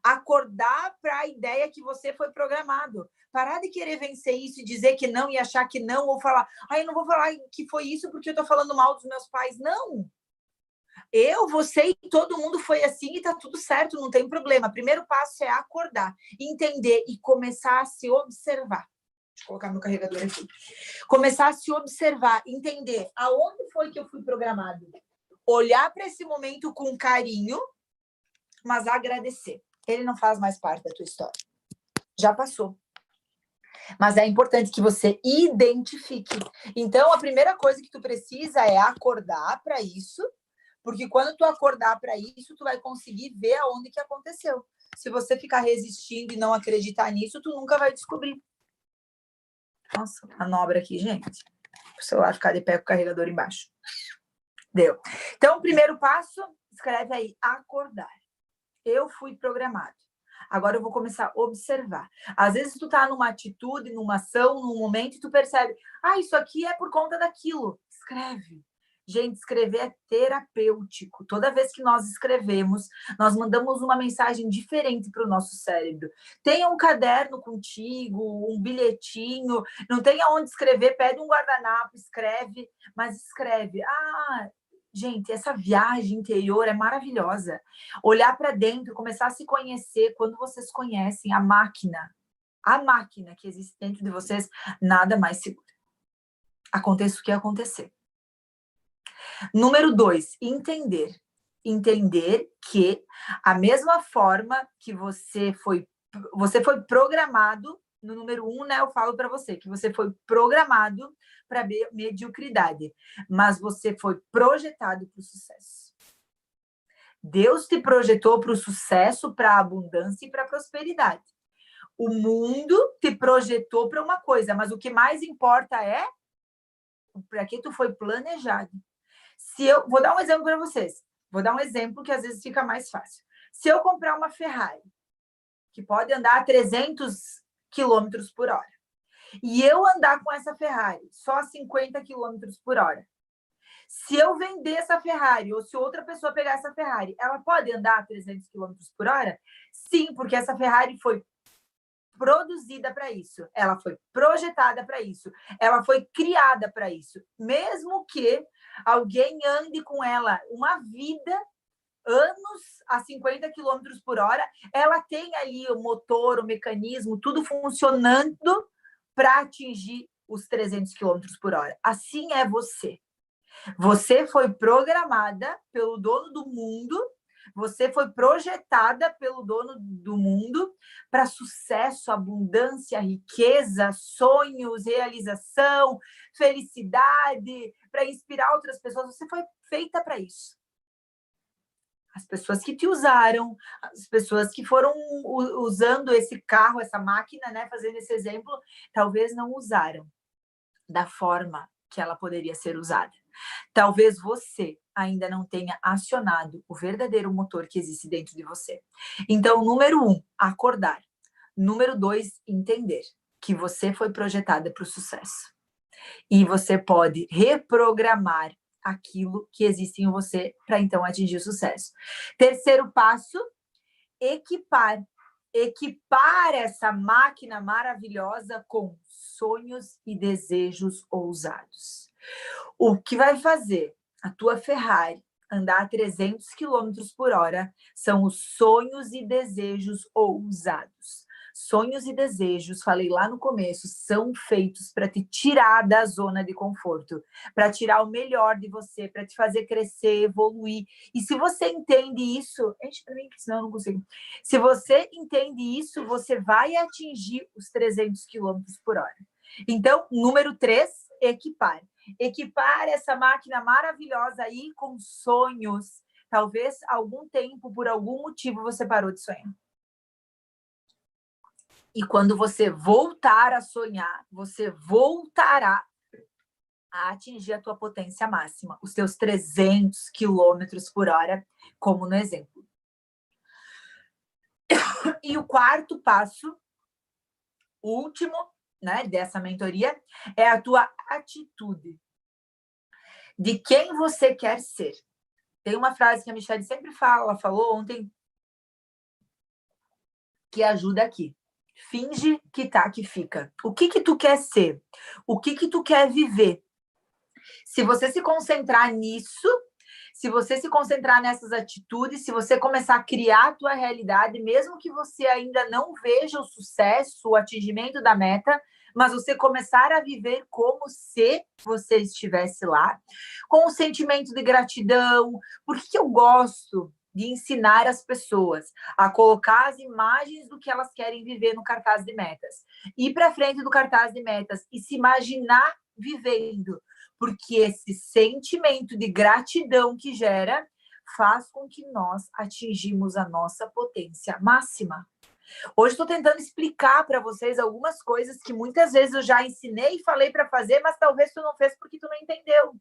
Acordar para a ideia que você foi programado. Parar de querer vencer isso e dizer que não e achar que não, ou falar, eu não vou falar que foi isso porque eu estou falando mal dos meus pais. Não! Eu, você e todo mundo foi assim e tá tudo certo, não tem problema. O primeiro passo é acordar, entender e começar a se observar. Deixa eu colocar meu carregador aqui. Começar a se observar, entender aonde foi que eu fui programado. Olhar para esse momento com carinho, mas agradecer. Ele não faz mais parte da tua história. Já passou. Mas é importante que você identifique. Então, a primeira coisa que tu precisa é acordar para isso, porque quando tu acordar para isso, tu vai conseguir ver aonde que aconteceu. Se você ficar resistindo e não acreditar nisso, tu nunca vai descobrir. Nossa, manobra aqui, gente. O celular ficar de pé com o carregador embaixo. Deu. Então, o primeiro passo, escreve aí, acordar. Eu fui programado. Agora eu vou começar a observar. Às vezes tu tá numa atitude, numa ação, num momento, e tu percebe, isso aqui é por conta daquilo. Escreve. Gente, escrever é terapêutico. Toda vez que nós escrevemos, nós mandamos uma mensagem diferente para o nosso cérebro. Tenha um caderno contigo, um bilhetinho, não tenha onde escrever, pede um guardanapo, escreve, mas escreve. Gente, essa viagem interior é maravilhosa. Olhar para dentro, começar a se conhecer. Quando vocês conhecem a máquina que existe dentro de vocês, nada mais seguro. Aconteça o que acontecer. Número 2, entender. Entender que a mesma forma que você foi programado, no número 1, né, eu falo para você que você foi programado para mediocridade, mas você foi projetado para o sucesso. Deus te projetou para o sucesso, para a abundância e para a prosperidade. O mundo te projetou para uma coisa, mas o que mais importa é para que tu foi planejado. Vou dar um exemplo para vocês. Vou dar um exemplo que às vezes fica mais fácil. Se eu comprar uma Ferrari, que pode andar a 300 km por hora, e eu andar com essa Ferrari só a 50 km por hora, se eu vender essa Ferrari, ou se outra pessoa pegar essa Ferrari, ela pode andar a 300 km por hora? Sim, porque essa Ferrari foi produzida para isso, ela foi projetada para isso, ela foi criada para isso. Mesmo que alguém ande com ela uma vida, anos a 50 km por hora, ela tem ali o motor, o mecanismo, tudo funcionando para atingir os 300 km por hora. Assim é você. Você foi programada pelo dono do mundo, você foi projetada pelo dono do mundo para sucesso, abundância, riqueza, sonhos, realização, felicidade, para inspirar outras pessoas. Você foi feita para isso. As pessoas que te usaram, as pessoas que foram usando esse carro, essa máquina, né, fazendo esse exemplo, talvez não usaram da forma que ela poderia ser usada. Talvez você ainda não tenha acionado o verdadeiro motor que existe dentro de você. Então, número 1, acordar. Número 2, entender que você foi projetada para o sucesso. E você pode reprogramar aquilo que existe em você para então atingir o sucesso. Terceiro passo, equipar. Equipar essa máquina maravilhosa com sonhos e desejos ousados. O que vai fazer a tua Ferrari andar a 300 km por hora são os sonhos e desejos ousados. Sonhos e desejos, falei lá no começo, são feitos para te tirar da zona de conforto, para tirar o melhor de você, para te fazer crescer, evoluir. E se você entende isso, enche para mim, senão eu não consigo. Se você entende isso, você vai atingir os 300 km por hora. Então, número 3, equipar. Equipar essa máquina maravilhosa aí com sonhos. Talvez algum tempo, por algum motivo, você parou de sonhar. E quando você voltar a sonhar, você voltará a atingir a tua potência máxima, os teus 300 quilômetros por hora, como no exemplo. E o quarto passo, último, né, dessa mentoria, é a tua atitude. De quem você quer ser. Tem uma frase que a Michelle sempre fala, ela falou ontem, que ajuda aqui. Finge que tá, que fica. O que tu quer ser? O que tu quer viver? Se você se concentrar nisso, se você se concentrar nessas atitudes, se você começar a criar a tua realidade, mesmo que você ainda não veja o sucesso, o atingimento da meta, mas você começar a viver como se você estivesse lá, com um sentimento de gratidão. Por que eu gosto de ensinar as pessoas a colocar as imagens do que elas querem viver no cartaz de metas? Ir para frente do cartaz de metas e se imaginar vivendo. Porque esse sentimento de gratidão que gera faz com que nós atingimos a nossa potência máxima. Hoje estou tentando explicar para vocês algumas coisas que muitas vezes eu já ensinei e falei para fazer, mas talvez tu não fez porque tu não entendeu.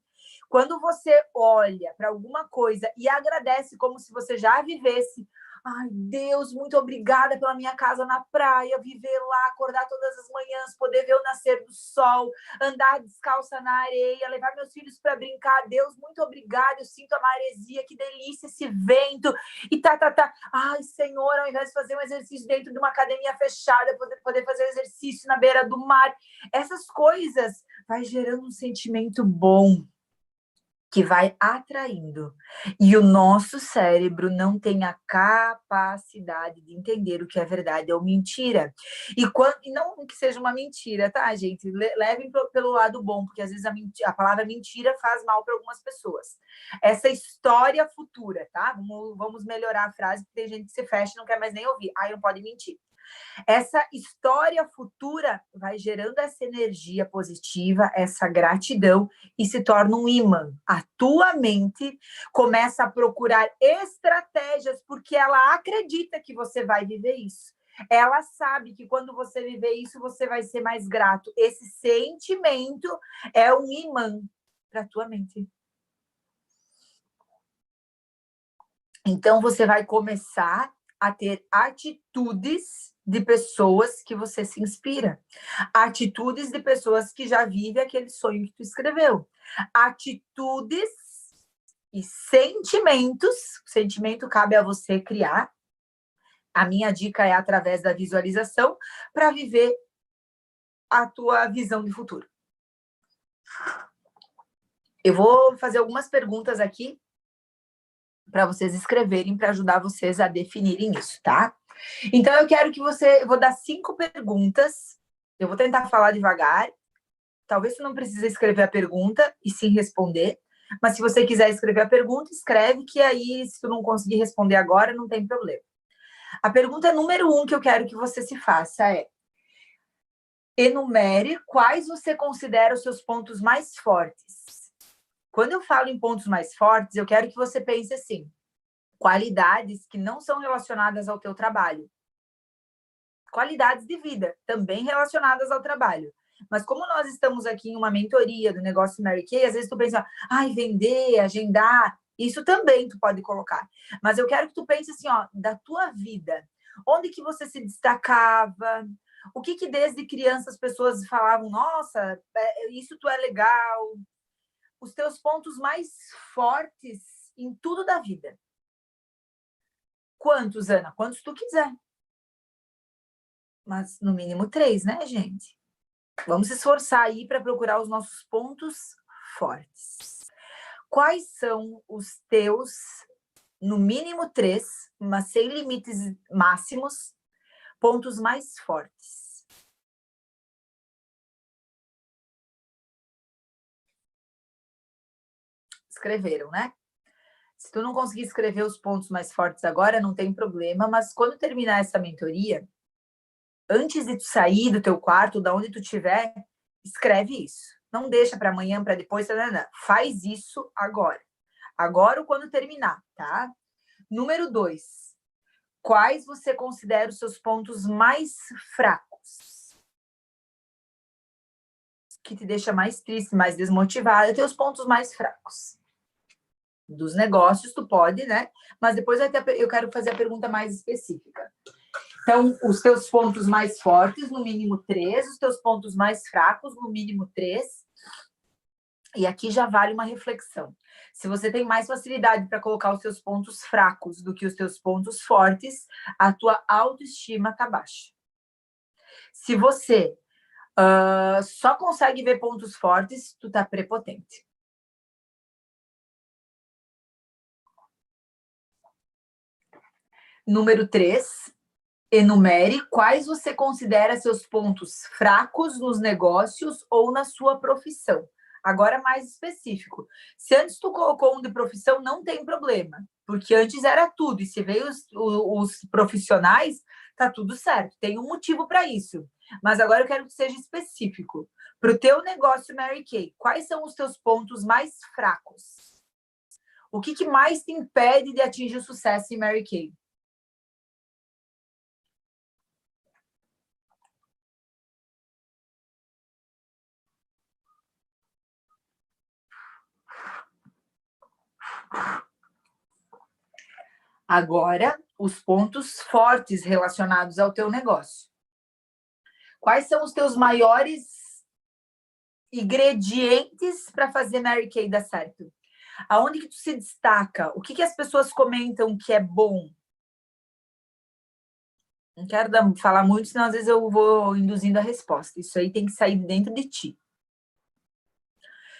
Quando você olha para alguma coisa e agradece como se você já vivesse, ai, Deus, muito obrigada pela minha casa na praia, viver lá, acordar todas as manhãs, poder ver o nascer do sol, andar descalça na areia, levar meus filhos para brincar. Deus, muito obrigada, eu sinto a maresia, que delícia esse vento. E Ai, Senhor, ao invés de fazer um exercício dentro de uma academia fechada, poder fazer um exercício na beira do mar. Essas coisas vai gerando um sentimento bom, que vai atraindo. E o nosso cérebro não tem a capacidade de entender o que é verdade ou mentira. E não que seja uma mentira, tá, gente? Levem pelo lado bom, porque às vezes a palavra mentira faz mal para algumas pessoas. Essa história futura, tá? Vamos melhorar a frase, porque tem gente que se fecha e não quer mais nem ouvir. Aí não pode mentir. Essa história futura vai gerando essa energia positiva, essa gratidão e se torna um imã. A tua mente começa a procurar estratégias porque ela acredita que você vai viver isso. Ela sabe que quando você viver isso, você vai ser mais grato. Esse sentimento é um imã para a tua mente. Então, você vai começar a ter atitudes de pessoas que você se inspira. Atitudes de pessoas que já vivem aquele sonho que tu escreveu. Atitudes e sentimentos. O sentimento cabe a você criar. A minha dica é através da visualização para viver a tua visão de futuro. Eu vou fazer algumas perguntas aqui para vocês escreverem, para ajudar vocês a definirem isso, tá? Então, eu quero que eu vou dar 5 perguntas, eu vou tentar falar devagar, talvez você não precise escrever a pergunta e sim responder, mas se você quiser escrever a pergunta, escreve, que aí, se tu não conseguir responder agora, não tem problema. A pergunta número 1 que eu quero que você se faça é: enumere quais você considera os seus pontos mais fortes. Quando eu falo em pontos mais fortes, eu quero que você pense assim: qualidades que não são relacionadas ao teu trabalho. Qualidades de vida, também relacionadas ao trabalho. Mas como nós estamos aqui em uma mentoria do negócio Mary Kay, às vezes tu pensa, vender, agendar, isso também tu pode colocar. Mas eu quero que tu pense assim, da tua vida. Onde que você se destacava? O que desde criança as pessoas falavam, nossa, isso tu é legal. Os teus pontos mais fortes em tudo da vida. Quantos, Ana? Quantos tu quiser. Mas no mínimo 3, né, gente? Vamos se esforçar aí para procurar os nossos pontos fortes. Quais são os teus, no mínimo 3, mas sem limites máximos, pontos mais fortes? Escreveram, né? Se tu não conseguir escrever os pontos mais fortes agora, não tem problema, mas quando terminar essa mentoria, antes de tu sair do teu quarto, da onde tu estiver, escreve isso. Não deixa para amanhã, para depois, não. Faz isso agora. Agora ou quando terminar, tá? Número 2. Quais você considera os seus pontos mais fracos? Que te deixa mais triste, mais desmotivado, teus pontos mais fracos. Dos negócios, tu pode, né? Mas depois eu quero fazer a pergunta mais específica. Então, os teus pontos mais fortes, no mínimo 3, os teus pontos mais fracos, no mínimo 3. E aqui já vale uma reflexão. Se você tem mais facilidade para colocar os seus pontos fracos do que os teus pontos fortes, a tua autoestima está baixa. Se você só consegue ver pontos fortes, tu tá prepotente. Número 3. Enumere quais você considera seus pontos fracos nos negócios ou na sua profissão. Agora mais específico. Se antes tu colocou um de profissão, não tem problema, porque antes era tudo, e se veio os profissionais, tá tudo certo, tem um motivo para isso. Mas agora eu quero que seja específico. Para o teu negócio Mary Kay, quais são os teus pontos mais fracos? O que mais te impede de atingir o sucesso em Mary Kay? Agora, os pontos fortes relacionados ao teu negócio. Quais são os teus maiores ingredientes para fazer Mary Kay dar certo? Aonde que tu se destaca? O que as pessoas comentam que é bom? Não quero falar muito, senão às vezes eu vou induzindo a resposta. Isso aí tem que sair dentro de ti.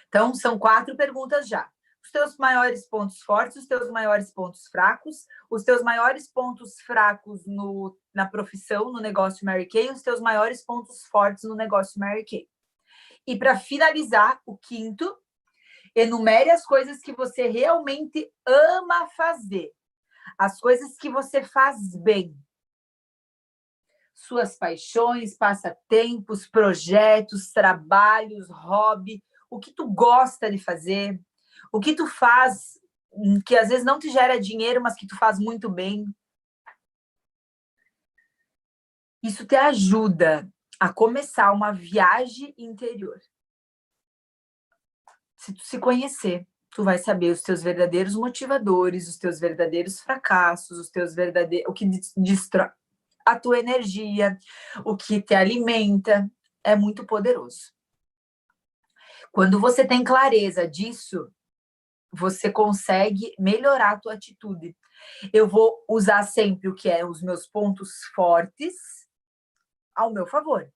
Então, são 4 perguntas já. Os teus maiores pontos fortes, os teus maiores pontos fracos, os teus maiores pontos fracos na profissão, no negócio Mary Kay, os teus maiores pontos fortes no negócio Mary Kay. E para finalizar, o 5º, enumere as coisas que você realmente ama fazer. As coisas que você faz bem. Suas paixões, passatempos, projetos, trabalhos, hobby, o que tu gosta de fazer, o que tu faz que às vezes não te gera dinheiro, mas que tu faz muito bem. Isso te ajuda a começar uma viagem interior. Se tu se conhecer. tu vai saber os teus verdadeiros motivadores, os teus verdadeiros fracassos, o que destrói a tua energia, o que te alimenta. É muito poderoso. Quando você tem clareza disso, você consegue melhorar a tua atitude. Eu vou usar sempre o que é os meus pontos fortes ao meu favor.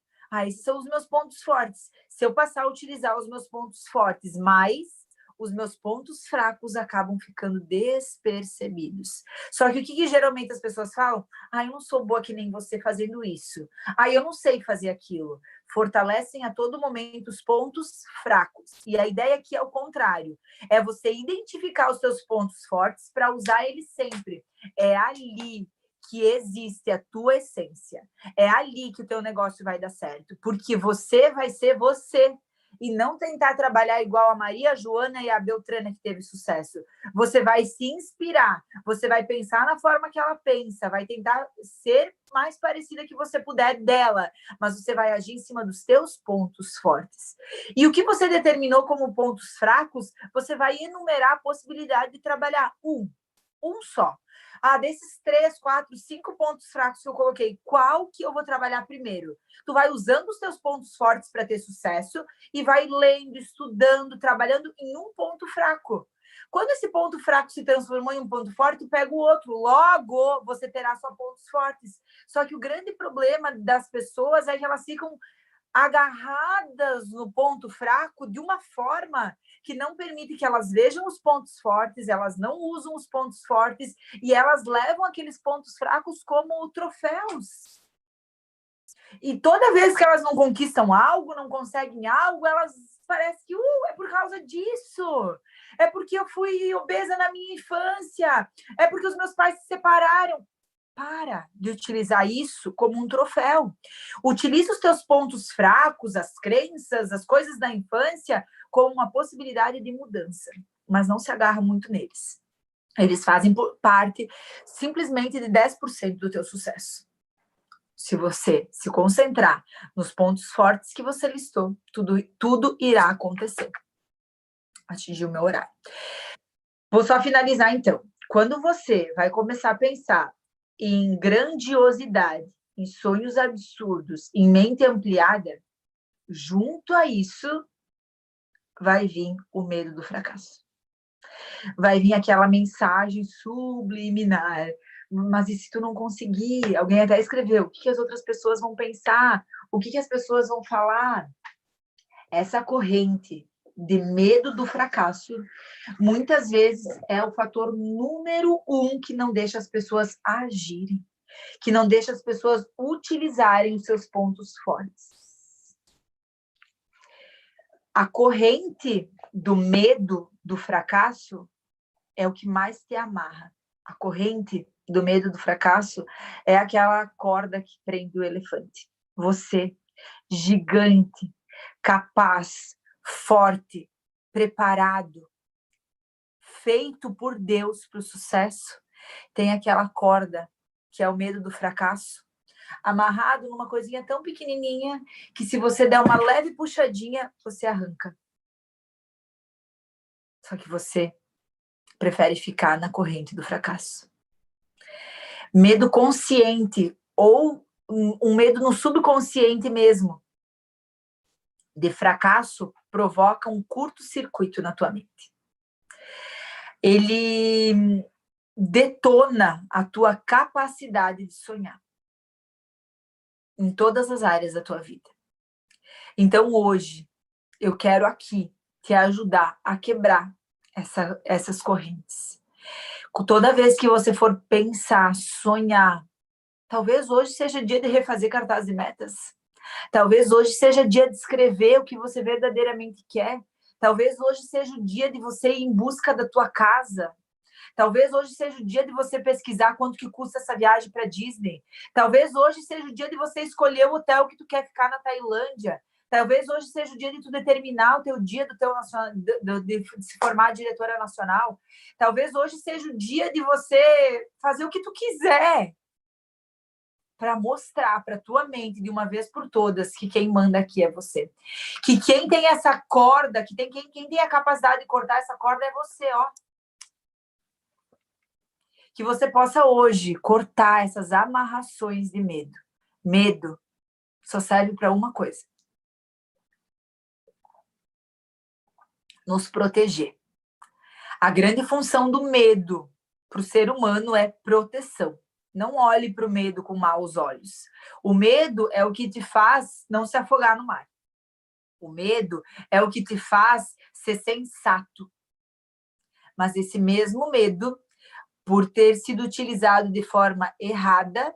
Esses são os meus pontos fortes. Se eu passar a utilizar os meus pontos fortes, mais os meus pontos fracos acabam ficando despercebidos. Só que o que geralmente as pessoas falam? Eu não sou boa que nem você fazendo isso. Eu não sei fazer aquilo. Fortalecem a todo momento os pontos fracos. E a ideia aqui é o contrário. É você identificar os seus pontos fortes para usar eles sempre. É ali que existe a tua essência. É ali que o teu negócio vai dar certo. Porque você vai ser você. E não tentar trabalhar igual a Maria, a Joana e a Beltrana que teve sucesso. Você vai se inspirar, você vai pensar na forma que ela pensa, vai tentar ser mais parecida que você puder dela, mas você vai agir em cima dos teus pontos fortes. E o que você determinou como pontos fracos, você vai enumerar a possibilidade de trabalhar um só. Desses 3, 4, 5 pontos fracos que eu coloquei, qual que eu vou trabalhar primeiro? Tu vai usando os teus pontos fortes para ter sucesso e vai lendo, estudando, trabalhando em um ponto fraco. Quando esse ponto fraco se transformou em um ponto forte, tu pega o outro. Logo, você terá só pontos fortes. Só que o grande problema das pessoas é que elas ficam agarradas no ponto fraco de uma forma que não permite que elas vejam os pontos fortes, elas não usam os pontos fortes e elas levam aqueles pontos fracos como troféus. E toda vez que elas não conquistam algo, não conseguem algo, elas parece que é por causa disso. É porque eu fui obesa na minha infância. É porque os meus pais se separaram. Para de utilizar isso como um troféu. Utilize os teus pontos fracos, as crenças, as coisas da infância, como uma possibilidade de mudança. Mas não se agarra muito neles. Eles fazem parte simplesmente de 10% do teu sucesso. Se você se concentrar nos pontos fortes que você listou, tudo irá acontecer. Atingir o meu horário. Vou só finalizar, então. Quando você vai começar a pensar em grandiosidade, em sonhos absurdos, em mente ampliada, junto a isso vai vir o medo do fracasso. Vai vir aquela mensagem subliminar. Mas e se tu não conseguir? Alguém até escreveu, o que as outras pessoas vão pensar? O que as pessoas vão falar? Essa corrente de medo do fracasso, muitas vezes é o fator número 1 que não deixa as pessoas agirem, que não deixa as pessoas utilizarem os seus pontos fortes. A corrente do medo do fracasso é o que mais te amarra. A corrente do medo do fracasso é aquela corda que prende o elefante. Você, gigante, capaz, forte, preparado, feito por Deus para o sucesso, tem aquela corda que é o medo do fracasso, amarrado numa coisinha tão pequenininha que se você der uma leve puxadinha, você arranca. Só que você prefere ficar na corrente do fracasso. Medo consciente ou um medo no subconsciente mesmo de fracasso provoca um curto-circuito na tua mente. Ele detona a tua capacidade de sonhar em todas as áreas da tua vida. Então, hoje, eu quero aqui te ajudar a quebrar essas correntes. Toda vez que você for pensar, sonhar, talvez hoje seja dia de refazer cartazes e metas. Talvez hoje seja dia de escrever o que você verdadeiramente quer. Talvez hoje seja o dia de você ir em busca da tua casa. Talvez hoje seja o dia de você pesquisar quanto que custa essa viagem para Disney. Talvez hoje seja o dia de você escolher o hotel que tu quer ficar na Tailândia. Talvez hoje seja o dia de tu determinar o teu dia de se formar diretora nacional. Talvez hoje seja o dia de você fazer o que tu quiser. para mostrar para tua mente de uma vez por todas que quem manda aqui é você. Que quem tem essa corda, que tem quem tem a capacidade de cortar essa corda é você, ó. Que você possa hoje cortar essas amarrações de medo. Medo só serve para uma coisa: nos proteger. A grande função do medo para o ser humano é proteção. Não olhe para o medo com maus olhos. O medo é o que te faz não se afogar no mar. O medo é o que te faz ser sensato. Mas esse mesmo medo, por ter sido utilizado de forma errada,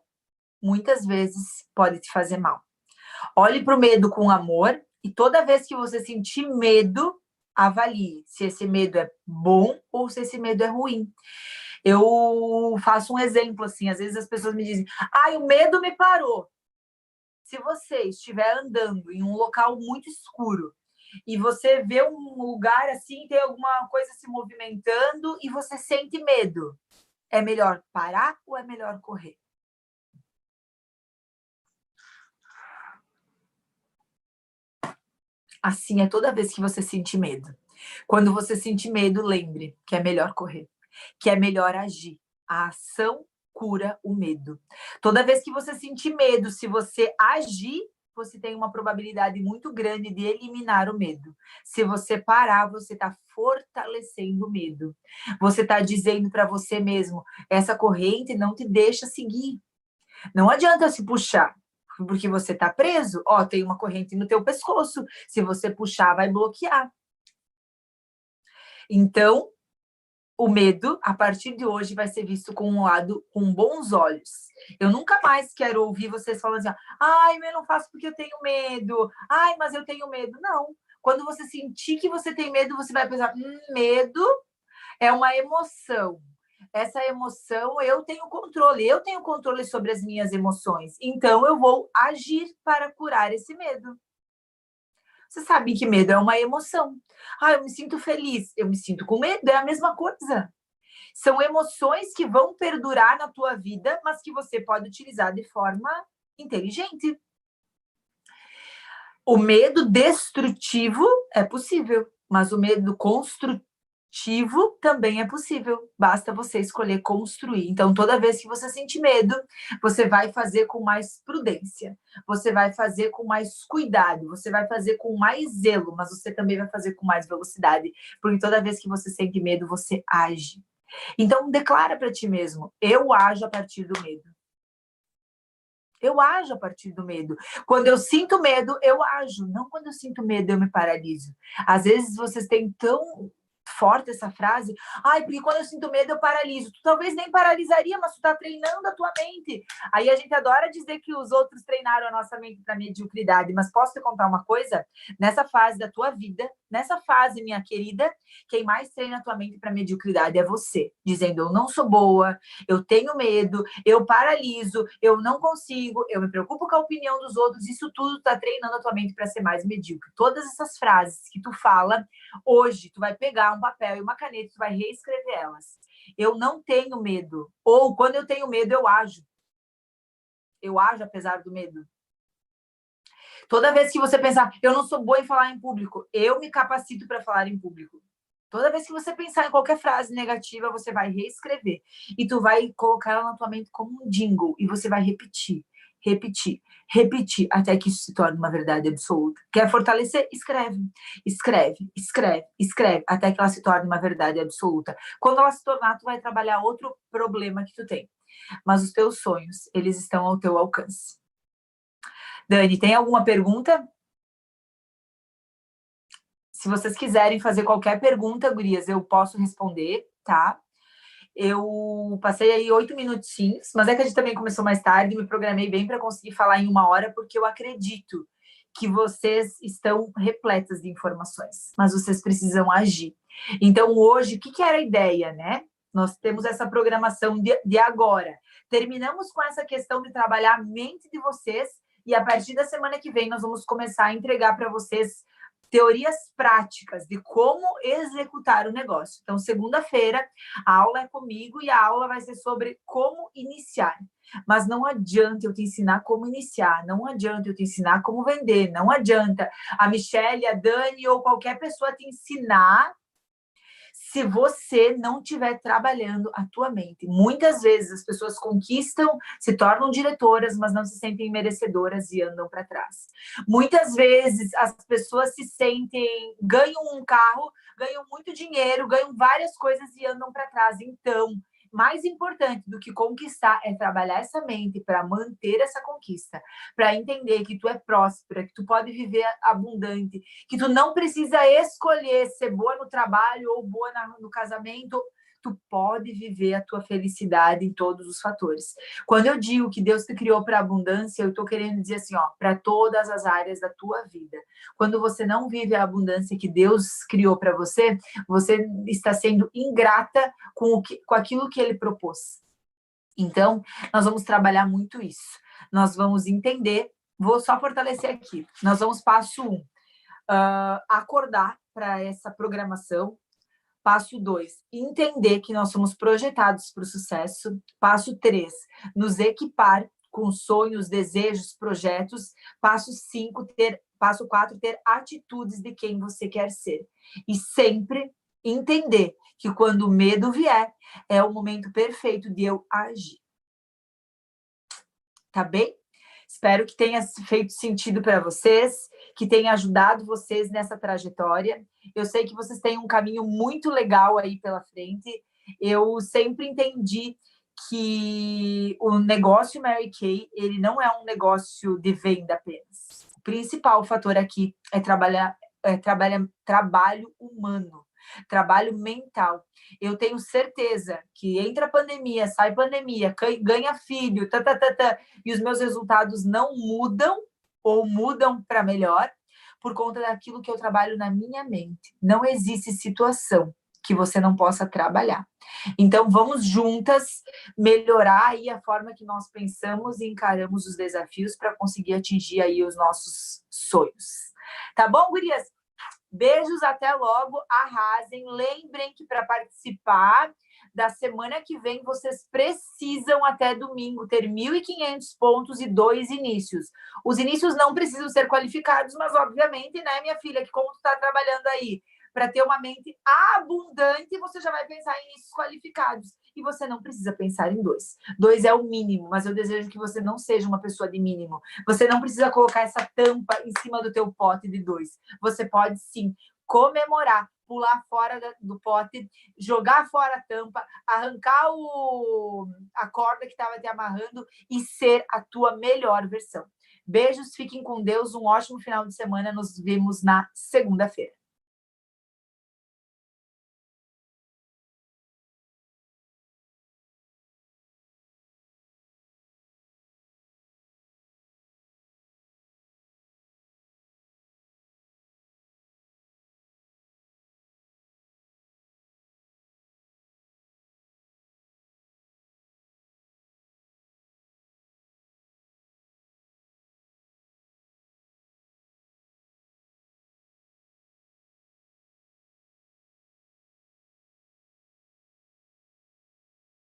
muitas vezes pode te fazer mal. Olhe para o medo com amor e toda vez que você sentir medo, avalie se esse medo é bom ou se esse medo é ruim. Eu faço um exemplo assim, às vezes as pessoas me dizem: o medo me parou. Se você estiver andando em um local muito escuro e você vê um lugar assim, tem alguma coisa se movimentando e você sente medo, é melhor parar ou é melhor correr? Assim é toda vez que você sentir medo. Quando você sentir medo, lembre que é melhor correr, que é melhor agir. A ação cura o medo. Toda vez que você sentir medo, se você agir, você tem uma probabilidade muito grande de eliminar o medo. Se você parar, você está fortalecendo o medo. Você está dizendo para você mesmo: essa corrente não te deixa seguir. Não adianta se puxar, porque você está preso. Ó, tem uma corrente no teu pescoço. Se você puxar, vai bloquear. Então, o medo, a partir de hoje, vai ser visto com um lado, com bons olhos. Eu nunca mais quero ouvir vocês falando assim: eu não faço porque eu tenho medo. Mas eu tenho medo. Não. Quando você sentir que você tem medo, você vai pensar: medo é uma emoção. Essa emoção, eu tenho controle sobre as minhas emoções. Então, eu vou agir para curar esse medo. Você sabe que medo é uma emoção. Eu me sinto feliz, eu me sinto com medo, é a mesma coisa. São emoções que vão perdurar na tua vida, mas que você pode utilizar de forma inteligente. O medo destrutivo é possível, mas o medo construtivo também é possível. Basta você escolher construir. Então, toda vez que você sentir medo, você vai fazer com mais prudência, você vai fazer com mais cuidado, você vai fazer com mais zelo, mas você também vai fazer com mais velocidade, porque toda vez que você sente medo, você age. Então, declara para ti mesmo: eu ajo a partir do medo. Eu ajo a partir do medo. Quando eu sinto medo, eu ajo. Não quando eu sinto medo, eu me paraliso. Às vezes vocês têm tão forte essa frase: porque quando eu sinto medo, eu paraliso. Tu talvez nem paralisaria, mas tu tá treinando a tua mente. Aí a gente adora dizer que os outros treinaram a nossa mente para mediocridade, mas posso te contar uma coisa? Nessa fase da tua vida, nessa fase, minha querida, quem mais treina a tua mente para mediocridade é você, dizendo: eu não sou boa, eu tenho medo, eu paraliso, eu não consigo, eu me preocupo com a opinião dos outros. Isso tudo tá treinando a tua mente para ser mais medíocre. Todas essas frases que tu fala, hoje tu vai pegar um papel e uma caneta, tu vai reescrever elas. Eu não tenho medo. Ou, quando eu tenho medo, eu ajo. Eu ajo apesar do medo. Toda vez que você pensar: eu não sou boa em falar em público, eu me capacito para falar em público. Toda vez que você pensar em qualquer frase negativa, você vai reescrever. E tu vai colocar ela na tua mente como um jingle. E você vai repetir, repetir, repetir, até que isso se torne uma verdade absoluta. Quer fortalecer? Escreve. Escreve, escreve, escreve, até que ela se torne uma verdade absoluta. Quando ela se tornar, tu vai trabalhar outro problema que tu tem. Mas os teus sonhos, eles estão ao teu alcance. Dani, tem alguma pergunta? Se vocês quiserem fazer qualquer pergunta, gurias, eu posso responder, tá? Eu passei aí 8 minutinhos, mas é que a gente também começou mais tarde, me programei bem para conseguir falar em 1 hora, porque eu acredito que vocês estão repletas de informações, mas vocês precisam agir. Então, hoje, o que era a ideia, né? Nós temos essa programação de agora. Terminamos com essa questão de trabalhar a mente de vocês, e a partir da semana que vem nós vamos começar a entregar para vocês teorias práticas de como executar o negócio. Então, segunda-feira, a aula é comigo e a aula vai ser sobre como iniciar. Mas não adianta eu te ensinar como iniciar, não adianta eu te ensinar como vender, não adianta a Michelle, a Dani ou qualquer pessoa te ensinar se você não estiver trabalhando a tua mente. Muitas vezes as pessoas conquistam, se tornam diretoras, mas não se sentem merecedoras e andam para trás. Muitas vezes as pessoas se sentem, ganham um carro, ganham muito dinheiro, ganham várias coisas e andam para trás. Então, mais importante do que conquistar é trabalhar essa mente para manter essa conquista, para entender que tu é próspera, que tu pode viver abundante, que tu não precisa escolher ser boa no trabalho ou boa no casamento, tu pode viver a tua felicidade em todos os fatores. Quando eu digo que Deus te criou para abundância, eu estou querendo dizer assim, ó, para todas as áreas da tua vida. Quando você não vive a abundância que Deus criou para você, você está sendo ingrata com aquilo que Ele propôs. Então, nós vamos trabalhar muito isso. Nós vamos entender, vou só fortalecer aqui. Nós vamos passo 1, acordar para essa programação. Passo 2, entender que nós somos projetados para o sucesso. Passo 3, nos equipar com sonhos, desejos, projetos. Passo 4, ter atitudes de quem você quer ser. E sempre entender que quando o medo vier, é o momento perfeito de eu agir. Tá bem? Espero que tenha feito sentido para vocês, que tenha ajudado vocês nessa trajetória. Eu sei que vocês têm um caminho muito legal aí pela frente. Eu sempre entendi que o negócio Mary Kay, ele não é um negócio de venda apenas. O principal fator aqui é trabalho humano, trabalho mental. Eu tenho certeza que entra a pandemia, sai pandemia, ganha filho, e os meus resultados não mudam ou mudam para melhor por conta daquilo que eu trabalho na minha mente. Não existe situação que você não possa trabalhar. Então, vamos juntas melhorar aí a forma que nós pensamos e encaramos os desafios para conseguir atingir aí os nossos sonhos. Tá bom, gurias? Beijos, até logo, arrasem. Lembrem que para participar da semana que vem, vocês precisam até domingo ter 1.500 pontos e 2 inícios. Os inícios não precisam ser qualificados, mas obviamente, né, minha filha, que como tu está trabalhando aí para ter uma mente abundante, você já vai pensar em inícios qualificados. E você não precisa pensar em 2. 2 é o mínimo, mas eu desejo que você não seja uma pessoa de mínimo. Você não precisa colocar essa tampa em cima do teu pote de 2. Você pode, sim, comemorar, pular fora do pote, jogar fora a tampa, arrancar a corda que estava te amarrando e ser a tua melhor versão. Beijos, fiquem com Deus, um ótimo final de semana. Nos vemos na segunda-feira.